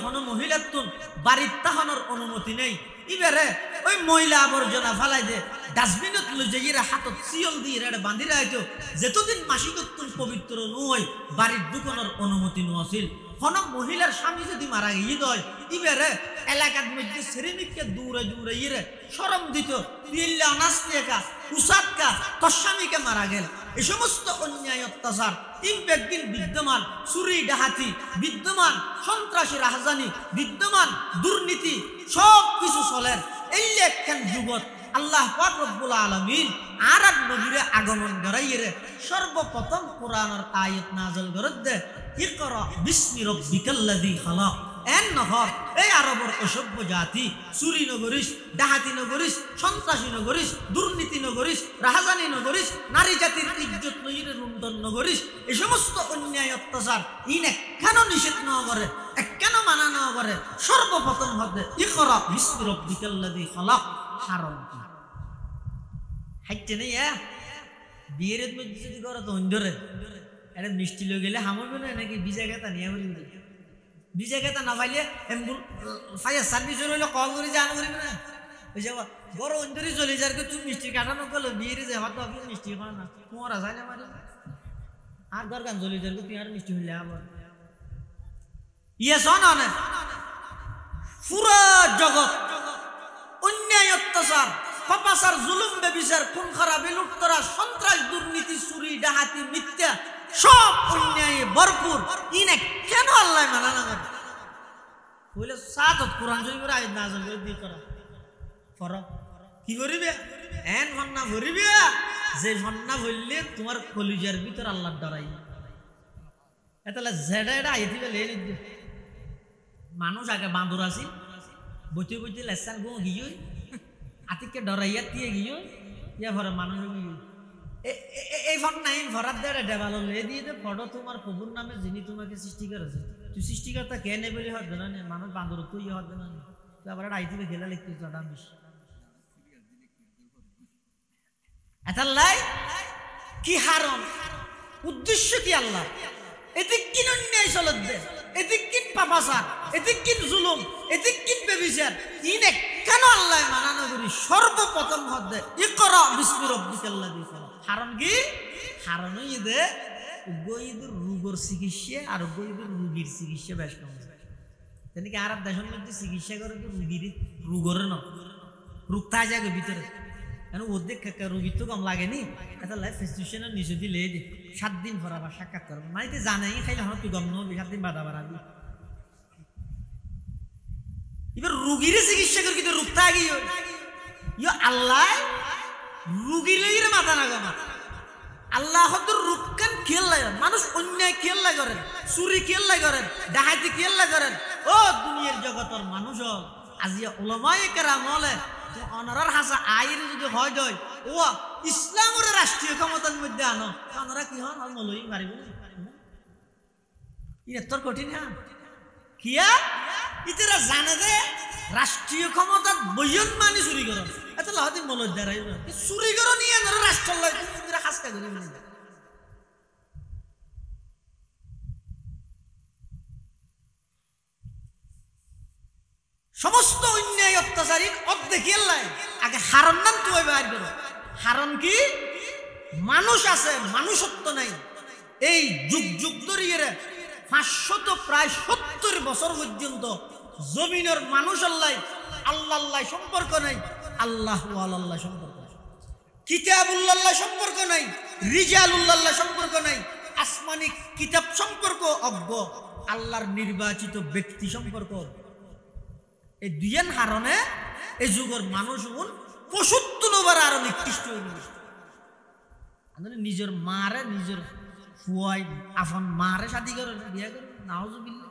হন মহিলার তুন বাড়ির তাহানোর অনুমতি নেই ইবারে ওই মহিলা আবর্জনা ফালাই দে ডাস্টবিনত লই যে এরা হাতত সিয়ল দিয়ে এটা বাঁধি রাখতো যেতদিন মাসিকত তুন পবিত্র নয় বাড়ির দোকানের অনুমতি নছিল হন মহিলার স্বামী যদি মারা গিয়ে দয় ইবারে এলাকার মধ্যে শ্রেণীকে দূরে দূরে ইরে শরম দিত পিল্লা নাস্তিকা উসাদকা তোর স্বামীকে মারা গেল এই সমস্ত অন্যায় অত্যাচার তিন ব্যক্তির বিদ্যমান চুরি ডাহাতি বিদ্যমান সন্ত্রাসী রাজধানী বিদ্যমান দুর্নীতি সব কিছু চলের এই একখান যুগত আল্লাহ পাক রব্বুল আলামিন আর এক নবীরে আগমন করাইরে সর্বপ্রথম কোরআনের আয়াত নাযিল করে দে ইকরা বিসমি রাব্বিকাল্লাযী খালাক এন নহর এই আরবের অসভ্য জাতি চুরি নগরিস ডাহাতি নগরিস সন্ত্রাসী নগরিস দুর্নীতি নগরিস রাহাজানি নগরিস নারী জাতির ইজ্জত নইরে লুণ্ঠন নগরিস এই সমস্ত অন্যায় অত্যাচার ইনে কেন নিষেধ না করে কেন মানা না করে সর্বপ্রথম হবে ইকরা বিসমি রাব্বিকাল্লাযী খালাক হারাম কি হাইতে নেই বিয়ের মধ্যে যদি করে তো অন্ধরে এটা মিষ্টি লয়ে গেলে হামবে না নাকি বিজা গেতা নিয়ে বলি বিজা গেতা না পাইলে ফায়ার সার্ভিস হইলে কল করে জানা করিবে না ওই যাব বড় অন্ধরে চলে যার তুমি মিষ্টি কাটানো করলো বিয়ের যে হয়তো আপনি মিষ্টি খাও না তোমার আসাই না মারি আর ঘর গান চলে যার তুই আর মিষ্টি হইলে আবার ইয়ে শোন না পুরা জগৎ অন্যায় অত্যাচার পাপাসার জুলুম বেবিচার খুন খারাপি লুটতরা সন্ত্রাস দুর্নীতি চুরি ডাহাতি মিথ্যা সব অন্যায় ভরপুর ইনে কেন আল্লাহ মানা না করে বলে সাতত কোরআন শরীফের আয়াত নাযিল করে দি করা ফরক কি করিবে এন ফন্না ভরিবে যে ফন্না ভরলে তোমার কলিজার ভিতর আল্লাহর ডরাই এতলা জেডা এটা আইতি বলে লে মানুষ আগে বাঁদর আছে বইতে বইতে লেসান গো গিয়ে আতিকে ডরাইয়া দিয়ে গিয়ে ইয়া ভরে মানুষ এই ফোন নাই ভরাত দেয় ডেভালো লে দিয়ে দে ফটো তোমার প্রভুর নামে যিনি তোমাকে সৃষ্টি করেছে তুই সৃষ্টিকর্তা কে নেই বলে হবে না মানুষ বাঁদর তুই হবে না তুই আবার আইতিবে খেলা লিখতে চটামিস এতাল্লাই কি হারম উদ্দেশ্য কি আল্লাহ এতে কিন অন্যায় চলত দে এতে কিন পাপাচার এতে কিন জুলুম এতে কিন বেবিচার ইনে কেন আল্লাহ মানানো করি সর্বপ্রথম হদে ইকরা বিসমি রাব্বিকাল্লাযী খালাক হারম কি হারম ইদে গইদুর রোগের চিকিৎসা আর গইদুর রোগীর চিকিৎসা বেশ কম তেনে কি আরব দেশের মধ্যে চিকিৎসা করে তো রোগীর রোগের না রোগ তাই যাবে ভিতরে কেন ওদের রোগীর তো কম লাগেনি একটা লাইফ প্রেসক্রিপশনের নিচে দিলে 7 দিন পর আবার সাক্ষাৎ করবো মানে তো জানাই খাইলে হন তুই গম নবি 7 দিন বাধা বাড়াবি এবার রোগীর চিকিৎসা করে কিন্তু রোগ তাই গিয়ে আল্লাহ রোগীর মাথা না গমা আল্লাহর রূপকান খেয়াল লাগে মানুষ অন্যায় খেয়াল লাগে করেন চুরি খেয়াল লাগে করেন ডাহাতি খেয়াল লাগে করেন ও দুনিয়ার জগতের মানুষ আজিয়া ওলামায়ে কেরাম হলে অনারার হাসা আইর যদি হয় দয় ও ইসলামের রাষ্ট্রীয় ক্ষমতার মধ্যে আনো অনারা কি হন আর মলই মারিব তোর কঠিন হ্যাঁ কিয়া ইতারা জানে যে রাষ্ট্রীয় ক্ষমতার বইয়ন মানে চুরি করন এত লাহতি মলই দাঁড়াই চুরি করো নিয়ে রাষ্ট্র লাগে হাসকা করে মানে সমস্ত অন্যায় অত্যাচারী অর্ধেক আগে হারণ নাম তুই বাইর করো হারণ কি মানুষ আছে মানুষত্ব নাই এই যুগ যুগ ধরিয়ে 500 প্রায় 70 বছর পর্যন্ত জমিনের মানুষ আল্লাহ আল্লাহ সম্পর্ক নাই আল্লাহ আল্লাহ সম্পর্ক কিতাবুল্লাহ সম্পর্ক নাই রিজালুল্লাহ সম্পর্ক নাই আসমানি কিতাব সম্পর্ক অজ্ঞ আল্লাহর নির্বাচিত ব্যক্তি সম্পর্ক এই দুইয়ের হারণে এই যুগের মানুষ পশুত্ব নবার আরো নিকৃষ্ট হয়ে গেছে নিজের মারে নিজের ফুয়াই আপন মারে শাদি করে বিয়ে করে নাউজুবিল্লাহ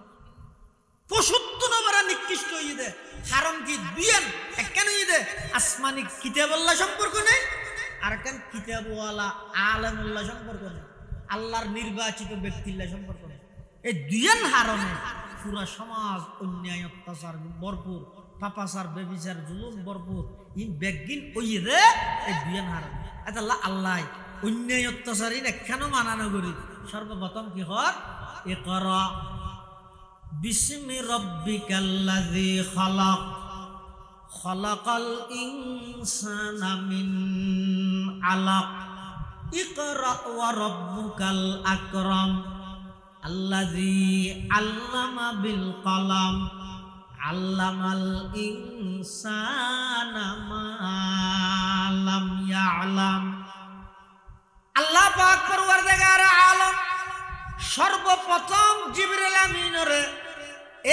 পশুত্ব নবার নিকৃষ্ট হয়ে দে কারণ কি দুইয়ের একখান হয়ে দে আসমানি কিতাবুল্লাহ সম্পর্ক নেই আর একখান কিতাবওয়ালা আলেমুল্লাহ সম্পর্ক নেই আল্লাহর নির্বাচিত ব্যক্তির সম্পর্ক নেই এই দুইয়ের হারণে পুরা সমাজ অন্যায় অত্যাচার ভরপুর পাপাচার বেবিচার জুলুম ভরপুর ইন বেগিন ওই রে এই দুইয়ের হারণে আল্লাহ আল্লাহ অন্যায় অত্যাচারী একখানো মানানো করি সর্বপ্রথম কি হর ইকরা বিসমি রাব্বিকাল্লাযী খালাক খালাকাল ইনসানা মিন আলাক ইকরা ওয়া রাব্বুকাল আকরাম আল্লাযী আল্লামা বিল কলম আল্লামাল ইনসানা মা লাম ইয়ালাম আল্লাহ পাক পরওয়ারদিগার আলম সর্বপ্রথম জিবরিল আমিনরে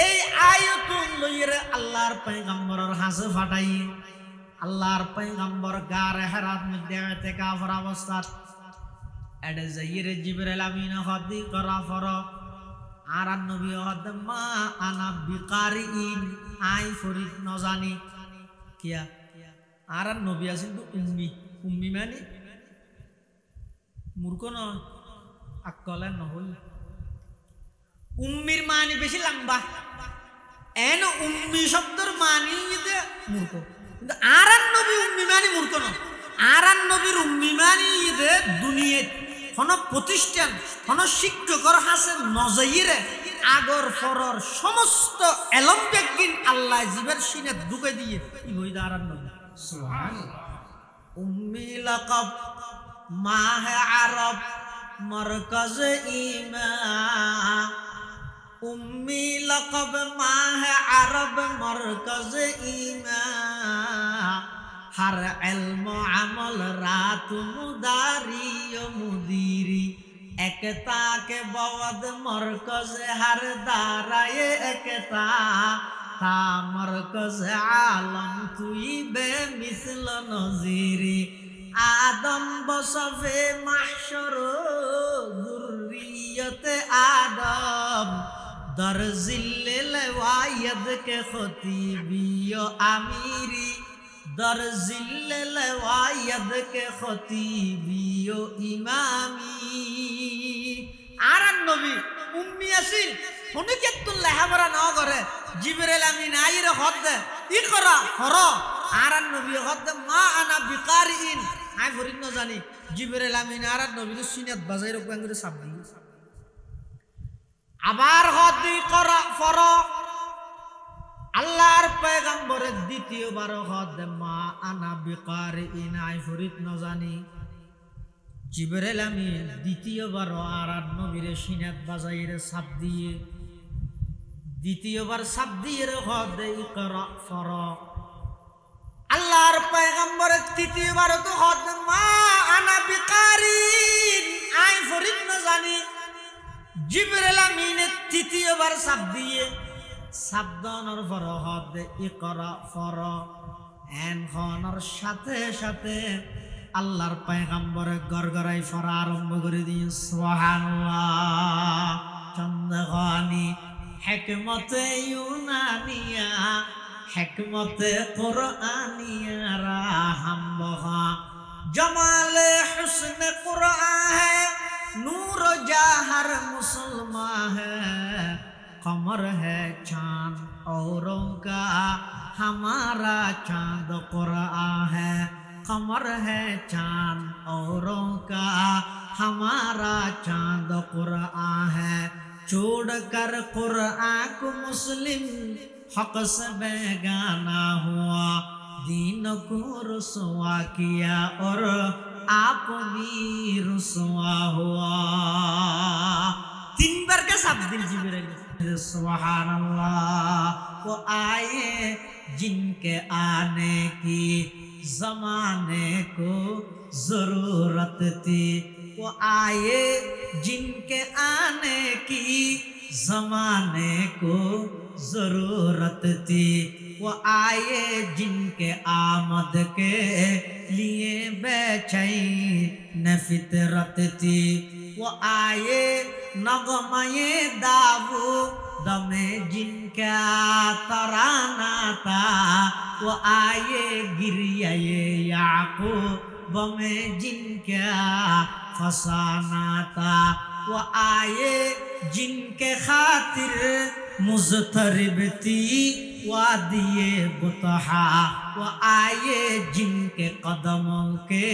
এই আয়াতুন লইরে আল্লাহর পয়গম্বরের হাসে ফাটাই আল্লাহর পয়গম্বর গারে হেরাত মধ্যে ইতিকাফের অবস্থাত এডে যাইরে জিবরিল আমিন হদি করা ফর আর নবী হদ মা আনা বিকারিন আই ফরিদ ন জানি কিয়া আর নবী আছেন তো উম্মি উম্মি মানে মূর্খ নয় আকলে নহল উম্মির মানি বেশি লম্বা এন উম্মি শব্দের মানি মূর্খ কিন্তু আর নবী উম্মি মানি মূর্খ নয় আর নবীর উম্মি মানি দুনিয়ায় কোন প্রতিষ্ঠান কোন শিক্ষকর হাসে নজাইরে আগর ফরর সমস্ত এলম বেগিন আল্লাহ জীবের সিনে ঢুকে দিয়ে কি হইদা আর নবী সুবহানাল্লাহ উম্মি লাকাব মাহ আরব মরকজ ইমা উম্মি লকব মাহ আরব মরকজ ইমা হর ইলম আমল রাত মুদারি ও মুদিরি একতা কে বওদ মরকজ হর দারায়ে একতা তা মরকজ আলম তুই বে মিসল নজিরি আদম বসফে মাহশর যুররিয়তে আদম দর জিল্লিল ওয়াইদ কে খতিবি ও আমিরি দর জিল্লিল ওয়াইদ কে খতিবি ও ইমামি আর নবী উম্মি আসিল হুনিকে তো লেখাপড়া না করে জিবরিল আমিন আইরে হদ ইকরা হর আর নবী হদ মা আনা বিকারিন আই ফরিদ ন জানি জিবরিল আমিন আর নবী তো সিনাত বাজাই রকম করে সাব দি আবার হদ ইকরা ফর আল্লাহর পয়গম্বরের দ্বিতীয়বার হদ মা আনা বিকারিন আই ফরিদ ন জানি জিবরিল আমিন দ্বিতীয়বার আর নবীর সিনাত বাজাইরে সাব দিয়ে দ্বিতীয়বার সাব দিয়ে হদ ইকরা ফর আল্লাহর পয়গম্বরের তৃতীয়বার তো হদ মা আনা বিকারিন আই ফরিদ ন জানি জিবরিল আমিনের তৃতীয়বার সাব দিয়ে সাবধানের ফর হদ ইকরা ফর এন খনর সাথে সাথে আল্লাহর পয়গম্বরে গড়গড়াই ফরা আরম্ভ করে দিয়ে সুবহানাল্লাহ চন্দ্রগানি হিকমতে ইউনানিয়া হিকমতে কুরআনিয়া রাহম বহা জমালে হুসন কুরআন है नूर जहर मुसलमान है कमर है चांद औरों का हमारा चांद कुरआन है कमर है चांद औरों का हमारा चांद कुरआन है छोड़ कर कुरआन को मुस्लिम हक से बेगाना हुआ दीन को रुसवा किया और आप भी रुसवा हुआ तीन बार का शब्द जिब्राइल सुबहानल्लाह वो आए जिनके आने की जमाने को जरूरत थी वो आए जिनके आने की जमाने को जरूरत थी वो आए जिनके आमद के लिए बेचैन फितरत थी वो आए नगमे दावू दमे जिनका तराना था वो आए गिरिया याकूब में जिनका फसाना था वो आए जिनके खातिर मुज़तरिब थी वादिये बुतहा वो आए जिनके कदमों के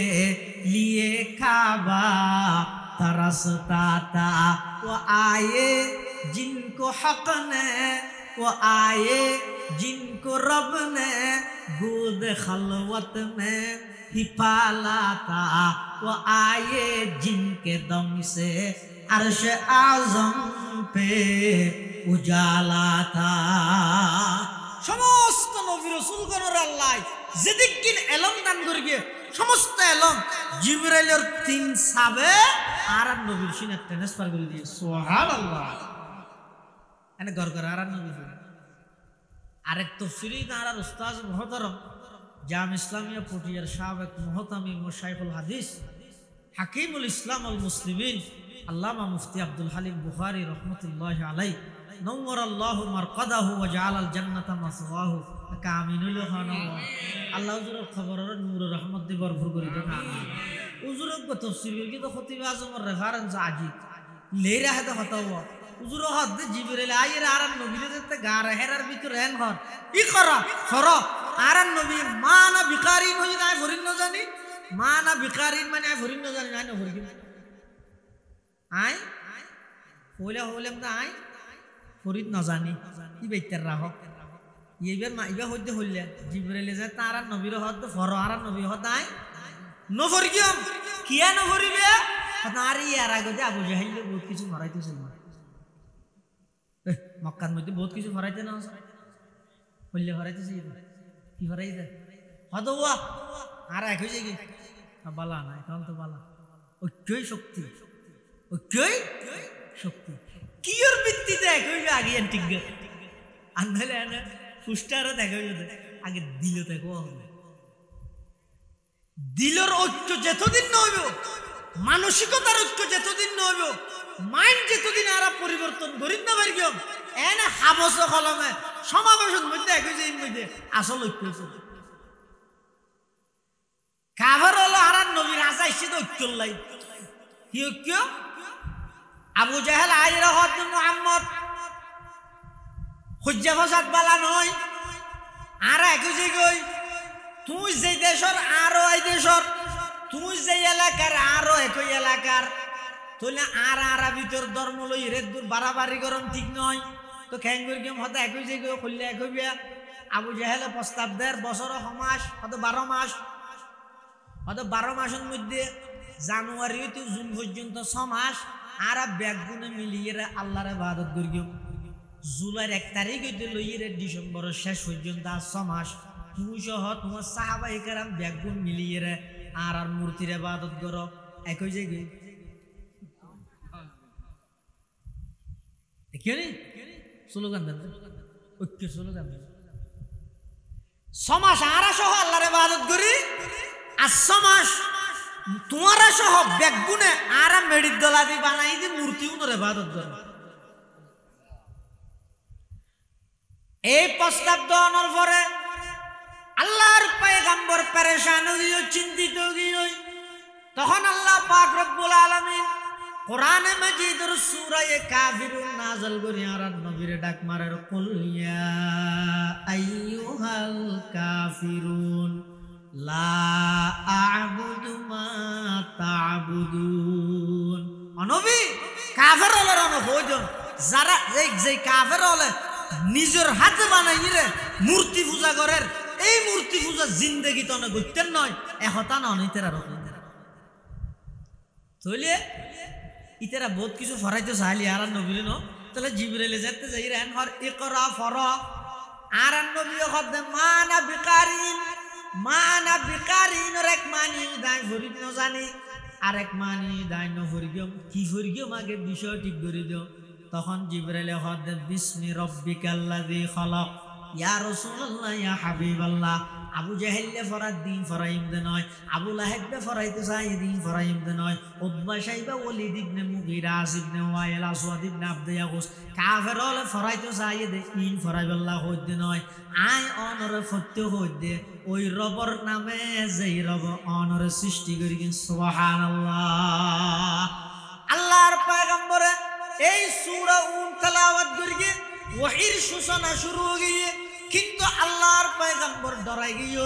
लिए काबा तरसता था वो आए जिनको हक ने वो आए जिनको रब ने गोद खलवत में ही पाला था वो आए जिनके दम से अर्श आज़म पे उजाला था समस्त नबी रसूल गणर अल्लाह যেদিকিন এলম দান করিয়ে সমস্ত এলম জিবরাইলের তিন সাবে আর নবীর সিনে ট্রান্সফার করে দিয়ে সুবহানাল্লাহ এনে গরগর আর নবী আরেক তাফসীরি আর উস্তাদ মুহতারাম জাম ইসলামিয়া পটিয়ার সাবেক মুহতামি মুশাইখুল হাদিস হাকিমুল ইসলাম আল মুসলিমিন আল্লামা মুফতি আব্দুল হালিম বুখারী রাহমাতুল্লাহি আলাইহি নওয়ারাল্লাহু মারকাদাহু ওয়া জাআলাল জান্নাতা মাসওয়াহু কামিনুল খানাল্লাহ আল্লাহ হুজুরের খবরের নূর রহমত দিয়ে ভরপুর করে দেন আমিন হুজুরের তাফসীর কি তো খতিব আজমের রেফারেন্স আজি লেরা হেতে হতাও হুজুর হদ জিবরাইল আইর আর নবীর যেতে গার হেরার ভিতর হেন হর ই করা হর আর নবী মানা বিকারিন হই না ভরিন না জানি মানা বিকারিন মানে ভরিন না জানি না ভরিন আই হইলে হইলাম না আই ফরিদ না জানি ই বেইতার রাহ এইবার মা ইবা হইতে হইলে জিবরাইল যে তার নবীর হদ ফর আর নবী হদ আই ন ফরিগম কিয়া ন ফরিবে আর ইয়ার আগে যে আবু জাহেল বহুত কিছু মারাইতেছিল মক্কার মধ্যে বহুত কিছু ফরাইতে না হইলে ফরাইতেছে কি ফরাইতে হদ ওয়া আর এক হয়ে যায় বালা না এখন তো বালা ঐক্যই শক্তি ঐক্যই শক্তি কিয়র ভিত্তিতে এক হইবে আগে ঠিক আনলে না ফুস্টারও দেখা হইবে আগে দিল দেখো দিলর ঐক্য যতদিন না হইব মানসিকতার ঐক্য যতদিন না হইব মাইন্ড যতদিন আর পরিবর্তন করিন না পারি কেউ এনে হাবস কলমে সমাবেশের মধ্যে এক হয়েছে এর মধ্যে আসল ঐক্য কাভার হলো আর নবীর আসা এসে তো ঐক্য লাই কি ঐক্য আবু জাহেল আইরা হদ মুহাম্মদ হজ্জা ফসাদ বালা নয় আর এক হয়েছে কই তুই যে দেশর আরো এই দেশর তুই যে এলাকার আরো একই এলাকার তাহলে আর আর ভিতর ধর্ম লই রে দূর বাড়াবাড়ি গরম ঠিক নয় তো খ্যাং করে কেম হতে একই যে খুললে এক হইবে আবু জাহেলে প্রস্তাব দেয় বছর সমাস হয়তো 12 মাস হয়তো 12 মাসের মধ্যে জানুয়ারি তো জুন পর্যন্ত 6 মাস আর ব্যাগুনে মিলিয়ে আল্লাহর ইবাদত করি জুলাইয়ের 1 তারিখ হইতে লইয়ে ডিসেম্বরের শেষ পর্যন্ত 6 মাস তুমি সহ তোমার সাহাবায়ে কেরাম ব্যাগুন মিলিয়ে আর আর মূর্তির ইবাদত করো একই জায়গায় দেখিও স্লোগান দেন ঐক্য স্লোগান দেন 6 মাস আর সহ আল্লাহর ইবাদত করি আর 6 মাস তোমারা সহ বেগুনে আর মেডির দলা দি বানাই দি মূর্তি উনরে বাদত ধরে এই প্রস্তাব দেওয়ানোর পরে আল্লাহর পয়গম্বর পেরেশান হয়ে চিন্তিত হয়ে তখন আল্লাহ পাক রব্বুল আলামিন কোরআনে মাজিদের সূরা কাফিরুন নাযিল করি আর নবীর ডাক মারার কুল ইয়া আইয়ুহাল কাফিরুন লা আ'বুদু মা তা'বুদুন নবী কাফের হলার হইজন যারা এই কাফের হলে নিজের হাতে বানাই রে মূর্তি পূজা করের এই মূর্তি পূজা জিন্দেগি তো না করতেন নয় এহতা না অনিতেরা রকম তইলে ইতেরা বহুত কিছু ফরাইতে চাইলি আর নবীর ন তাহলে জিবরাইলে যেতে যাই রেন হর ইকরা ফর আর নবী হদে মানা বিকারিন এক মানি দাই ভরিত ন জানি আরেক মানি দাই ন ভরিগম কি ভরিগম আগে বিষয় ঠিক করে দিও তখন জিবরাইলে হদে বিসমি রব্বিকাল্লাযী খালাক ইয়া রাসূলুল্লাহ ইয়া হাবিবাল্লাহ আবু জাহেলে ফরাদ দিন ফরাইম দে নয় আবু লাহেব ফরাইতে চাই দিন ফরাইম দে নয় উতবা সাইবা ওয়ালিদ ইবনে মুগীরা ইবনে ওয়াইল আসওয়াদ ইবনে আবদ ইয়াগুস কাফের হলে ফরাইতে চাই দে ইন ফরাইবাল্লাহ হইত দে নয় আই অনরে ফত্য হইত দে ওই রবর নামে যেই রব অনরে সৃষ্টি করি সুবহানাল্লাহ আল্লাহর পয়গম্বরে এই সূরা তেলাওয়াত করিয়ে ওহীর সূচনা শুরু হয়ে কিন্তু আল্লাহর পয়গম্বর ডরাই গিয়ে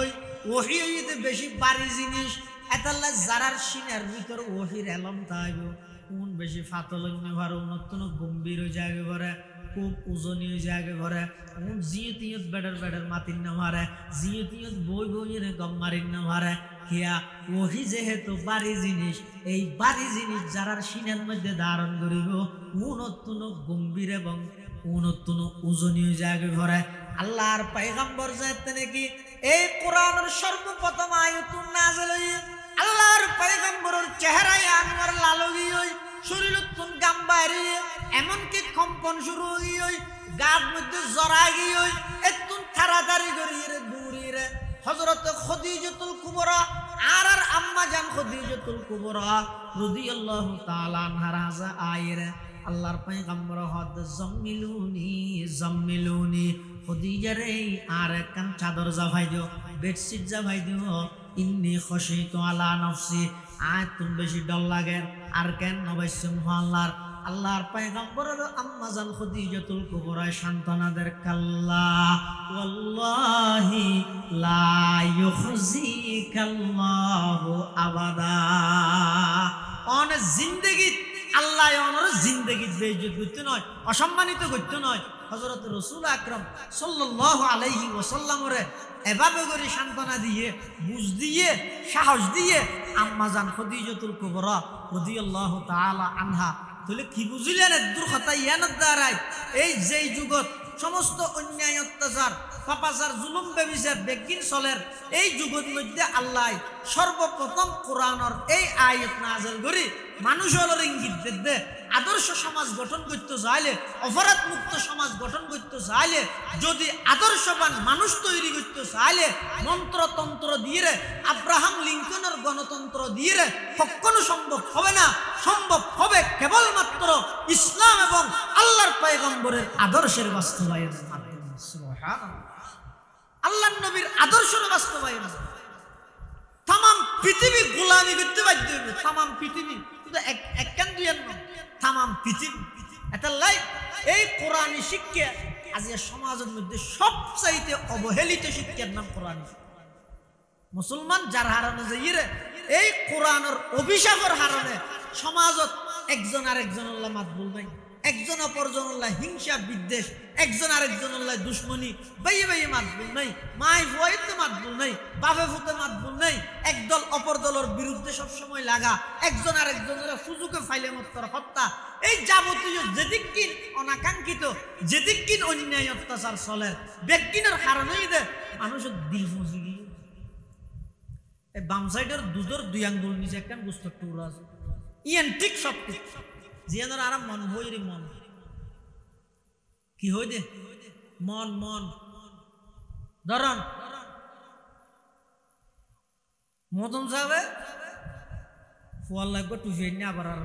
ওহী হইতে বেশি বাড়ি জিনিস এতাল্লা যারার সিনার ভিতর ওহীর এলম তাইব কোন বেশি ফাতল নেভার নতুন গম্ভীর জায়গা করে খুব ওজনীয় জায়গা করে কোন জিয়তিয়ত বেডার মাতিন না মারে জিয়তিয়ত বই বইয়ের গম মারিন না মারে কিয়া ওহী যেহেতু বাড়ি জিনিস এই বাড়ি জিনিস যারার সিনার মধ্যে ধারণ করিব নতুন গম্ভীর এবং নতুন ওজনীয় জায়গা করে আল্লাহর পয়গম্বর যাইতে নাকি এই কোরআনের সর্বপ্রথম আয়াতুন নাযিল হই আল্লাহর পয়গম্বরের চেহারায় আনওয়ার লালগি হই শরীরতুন গাম বাইরে এমন কি কম্পন শুরু হই গার মধ্যে জড়া গই হই এতুন তাড়াতাড়ি করিয়ে দূরিরে হযরত খাদিজাতুল কুবরা আর আম্মা জান খাদিজাতুল কুবরা রাদিয়াল্লাহু তাআলা আনহা রাজা আয়েরে আল্লাহর পয়গম্বর হদ জাম্মিলুনি খাদিজা রে আর কান চাদর জাভাই দিও বেডশিট জাভাই দিও ইন্নী খাশিতু আলা নফসি আয় তুমি বেশি ডর লাগে আর কেন নবাইসম আল্লাহর পয়গম্বর আম্মা জান খাদিজাতুল কুবরা সান্তনাদের কাল্লা ওয়াল্লাহি লা ইউখজিকাল্লাহু আবাদা অন জিন্দেগি আল্লাহ অনর জিন্দেগি বেইজ্জত করতে নয় অসম্মানিত করতে নয় হযরত রাসূল আকরাম সাল্লাল্লাহু আলাইহি ওয়াসাল্লামরে এভাবে করে সান্তনা দিয়ে বুঝ দিয়ে সাহস দিয়ে আম্মা জান খাদিজাতুল কুবরা রাদিয়াল্লাহু তাআলা আনহা তাহলে কি বুঝিলেন দূর কথা ইয়ানত দ্বারাই এই যেই যুগত সমস্ত অন্যায় অত্যাচার পাপাচার জুলুম ব্যভিচার বেগিন চলের এই যুগের মধ্যে আল্লাহ সর্বপ্রথম কোরআনের এই আয়াত নাযিল করি মানুষের ইঙ্গিত দিতে আদর্শ সমাজ গঠন করতে চাইলে অপরাধ মুক্ত সমাজ গঠন করতে চাইলে যদি আদর্শবান মানুষ তৈরি করতে চাইলে মন্ত্রতন্ত্র দিয়ে আব্রাহাম লিঙ্কনের গণতন্ত্র দিয়ে কখনো সম্ভব হবে না সম্ভব হবে কেবলমাত্র ইসলাম এবং আল্লাহর পয়গম্বরের আদর্শের বাস্তবায়ন সুবহানাল্লাহ আল্লাহর নবীর আদর্শের বাস্তবায়ন তাম পৃথিবী গোলামি করতে বাধ্য হবে তাম পৃথিবী শুধু একখান দুইয়ান নয় তাম পৃথিবী এটা লাই এই কোরআনী শিক্ষা আজ সমাজের মধ্যে সবচাইতে অবহেলিত শিক্ষার নাম কোরআনী মুসলমান যার হারানো যে এই কোরআনের অভিশাপের হারণে সমাজত একজন আরেকজনের মাতবুল নাই একজন অপরজনের হিংসা বিদ্বেষ একজন আরেকজনের দুশ্মনী বাইয়ে বাইয়ে মাতবুল নাই মাই ভুয়াইতে মাতবুল নাই বাপে ফুতে মাতবুল নাই একদল অপর দলের বিরুদ্ধে সবসময় লাগা একজন আরেকজনের সুযোগে ফাইলে মত্তর হত্যা এই যাবতীয় যেদিকিন অনাকাঙ্ক্ষিত যেদিকিন অন্যায় অত্যাচার চলে ব্যক্তিনের কারণেই দে মানুষের দিল ফসি গিয়ে এই বাম সাইডের দুধর দুই আঙ্গুল নিচে একখান গুস্তর টুকরা আছে ইয়ান ঠিক সব ঠিক জিয়ানোর আরাম মন বইরে মন কি হই দে মন মন ধরন মতন সাহেব ফুয়ার লাগবে টুফি আনি আবার আর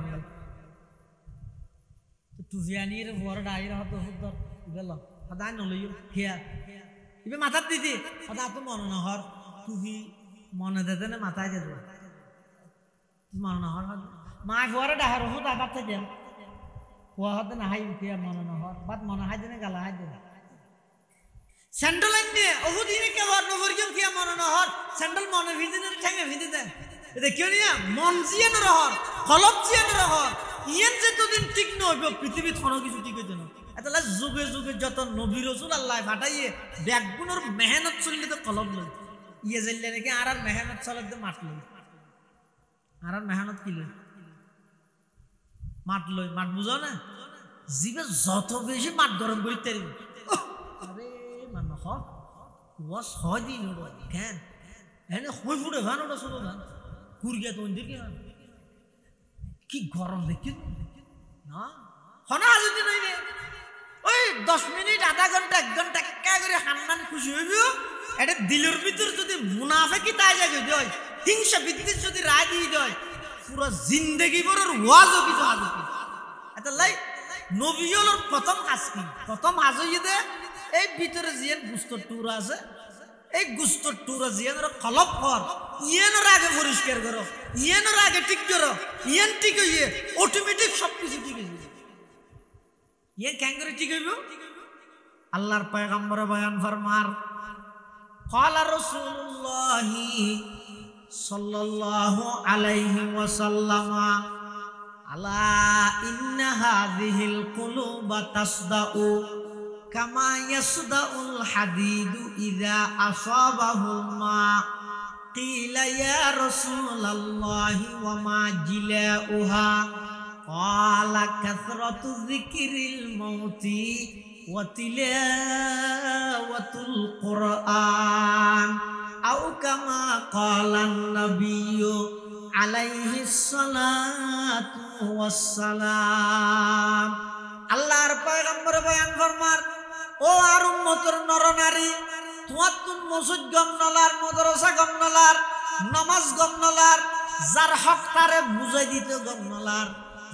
টুফি আনি ফুয়ার ডাইর হতো হুদর গেল সদায় নলইও খেয়া ইবে মাথার দিদি সদা তো মনে নহর টুফি মনে দেতে না মাথায় যেত মনে নহর মায় ফুয়ারে ডাহার হুদ আবার থেকে ফুয়া হতে না হাই উঠিয়া মনে নহর বাদ মনে হাই দিনে গালা হাই দিনে স্যান্ডেল আনবে ওহু দিনে কে বর্ণ করিম কিয়া মনে নহর স্যান্ডেল মনে ভিদিনে ঠেঙে ভিদি দেন এটা কেউ নিয়া মন জিয়ান রহর কলব জিয়ান রহর ইয়েন যেতদিন ঠিক নইব পৃথিবীত কোনো কিছু ঠিক হইতে না এতলা যুগে যুগে যত নবী রাসূল আল্লাহ পাঠাইয়ে ব্যাগগুনোর মেহনত চললে তো কলব লই ইয়ে জেললে নাকি আর মেহনত চলতে মাটল আর মেহনত কি লই মাট লই মাট বুঝো না জিবে যত বেশি মাট গরম করিতে আরে মানুষ ওয়াস হয় দিন কেন এনে হই ফুটে ভান ওটা শুধু ভান কুড়িয়া তো কি কি গরম দেখি না হনা যদি নই রে ওই 10 মিনিট আধা ঘন্টা 1 ঘন্টা কা করে হান্নান খুশি হইব এটা দিলের ভিতর যদি মুনাফিকি তাই জাগে দেয় হিংসা বিদ্বেষ যদি রায় দিয়ে দেয় পুরো জিন্দেগি ভরের ওয়াজও কিছু হাজু এটা লাই নবীর প্রথম কাজ কি প্রথম হাজইয়ে দে এই ভিতরে জিয়ান গুস্তর টুরা আছে এই গুস্তর টুরা জিয়ানের কলব কর ইয়েনের আগে পরিষ্কার করো ইয়েনের আগে ঠিক করো ইয়েন ঠিক হইয়ে অটোমেটিক সবকিছু ঠিক হয়ে যাবে ইয়েন কেন করে ঠিক হইব আল্লাহর পয়গম্বর বয়ান ফরমার ক্বালা রাসূলুল্লাহি সাল্লাল্লাহু আলাইহি ওয়াসাল্লাম আলা ইন্না হাযিহিল কুলুবা তাসদাউ কামা ইয়াসদাউল হাদিদু ইযা আসাবাহুল মা কিলা ইয়া রাসূলুল্লাহি ওয়া মা জিলাউহা ক্বালা কাসরাতু যিকরিল মাউতি ওয়া তিলাওয়াতুল কুরআন আও কামা ক্বালান নাবিয়্যু আলাইহিস সালাতু ওয়াস সালাম আল্লাহর পয়গম্বর বয়ান ফরমার ও আর উম্মতের নরনারী তোমার তুন মসজিদ গম নলার মাদ্রাসা গম নলার নামাজ গম নলার যার হক তারে বুঝাই দিতে গম নলার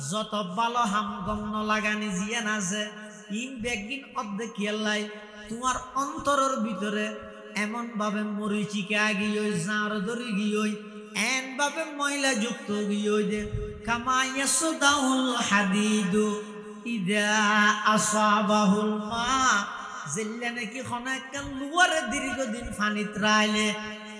যত ভালো হাম গম নলাগানি জিয়ান আছে ইন বেগিন অর্ধেক খেলাই তোমার অন্তরের ভিতরে এমন ভাবে মরিচিকা গিয়ে জার ধরে গিয়ে এন ভাবে ময়লা যুক্ত গিয়ে দে কামায়াসুদাউল হাদিদু ইদা আসাবাহুল মা জেল্লা নাকি খনাকাল লুয়ারে দীর্ঘদিন পানিত রাইলে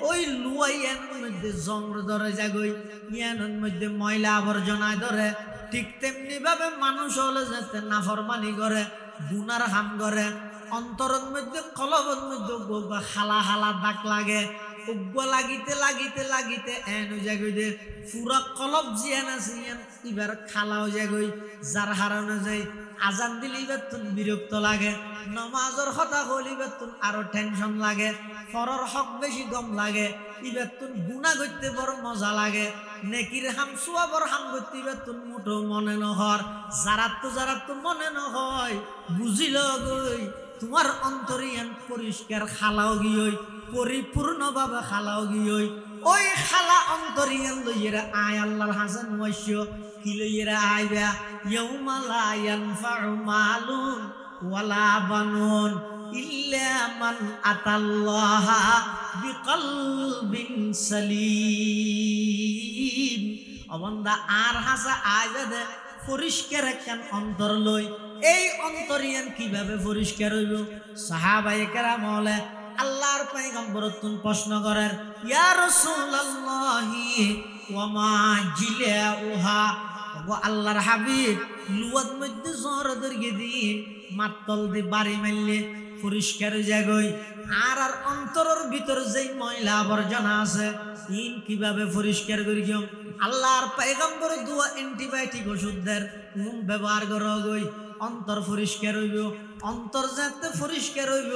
ওই লুয়া ইয়ানোর মধ্যে জংর ধরে যাগই ইয়ানোর মধ্যে ময়লা আবর্জনায় ধরে ঠিক তেমনি ভাবে মানুষ হলে যেতে নাফরমানি করে গুনার হাম করে অন্তরের মধ্যে কলবের মধ্যে হালা হালা দাগ লাগে উগ্র লাগিতে লাগিতে লাগিতে এন জাগই দে পুরা কলব জিয়ান আছে ইয়ান এবার খালাও জাগই যার হারানো যায় আজান দিলে এবার বিরক্ত লাগে নামাজের কথা হলে এবার আরো টেনশন লাগে ফরর হক বেশি গম লাগে এবার গুনাহ করতে বড় মজা লাগে নেকির হাম সুয়াবর হাম করতে এবার মোটো মনে নহর যারা তো মনে নহয় বুঝিল গই তোমার অন্তরিয়ান পরিষ্কার খালাও গিয়ে পরিপূর্ণভাবে খালাও গিয়ে ওই খালা অন্তরিয়ান লইয়েরা আয় আল্লাহর হাসান ওয়াইশ কি লইয়েরা আইবা ইয়াউমা লা ইয়ানফাউ মালুন ওয়ালা বানুন ইল্লা মান আতাল্লাহা বিকলবিন সালিম অবন্দা আর হাসা আইবা দে পরিষ্কার একখান অন্তর লই এই অন্তরিয়ান কিভাবে পরিষ্কার হইব সাহাবায়ে কেরাম বলে আল্লাহর পয়গম্বর প্রশ্ন করেন ইয়া রাসূলুল্লাহি ওয়া মা জিলাউহা ও আল্লাহর হাবিব লুয়াদ মধ্যে জোর দরগে দিন মাতল দি বাড়ি মারলে পরিষ্কার জাগই আর আর অন্তরের ভিতর যেই ময়লা আবর্জনা আছে ইন কিভাবে পরিষ্কার করিও আল্লাহর পয়গম্বর দুয়া অ্যান্টিবায়োটিক ওষুধের ব্যবহার করগই অন্তর পরিষ্কার হইব অন্তর যাতে পরিষ্কার হইব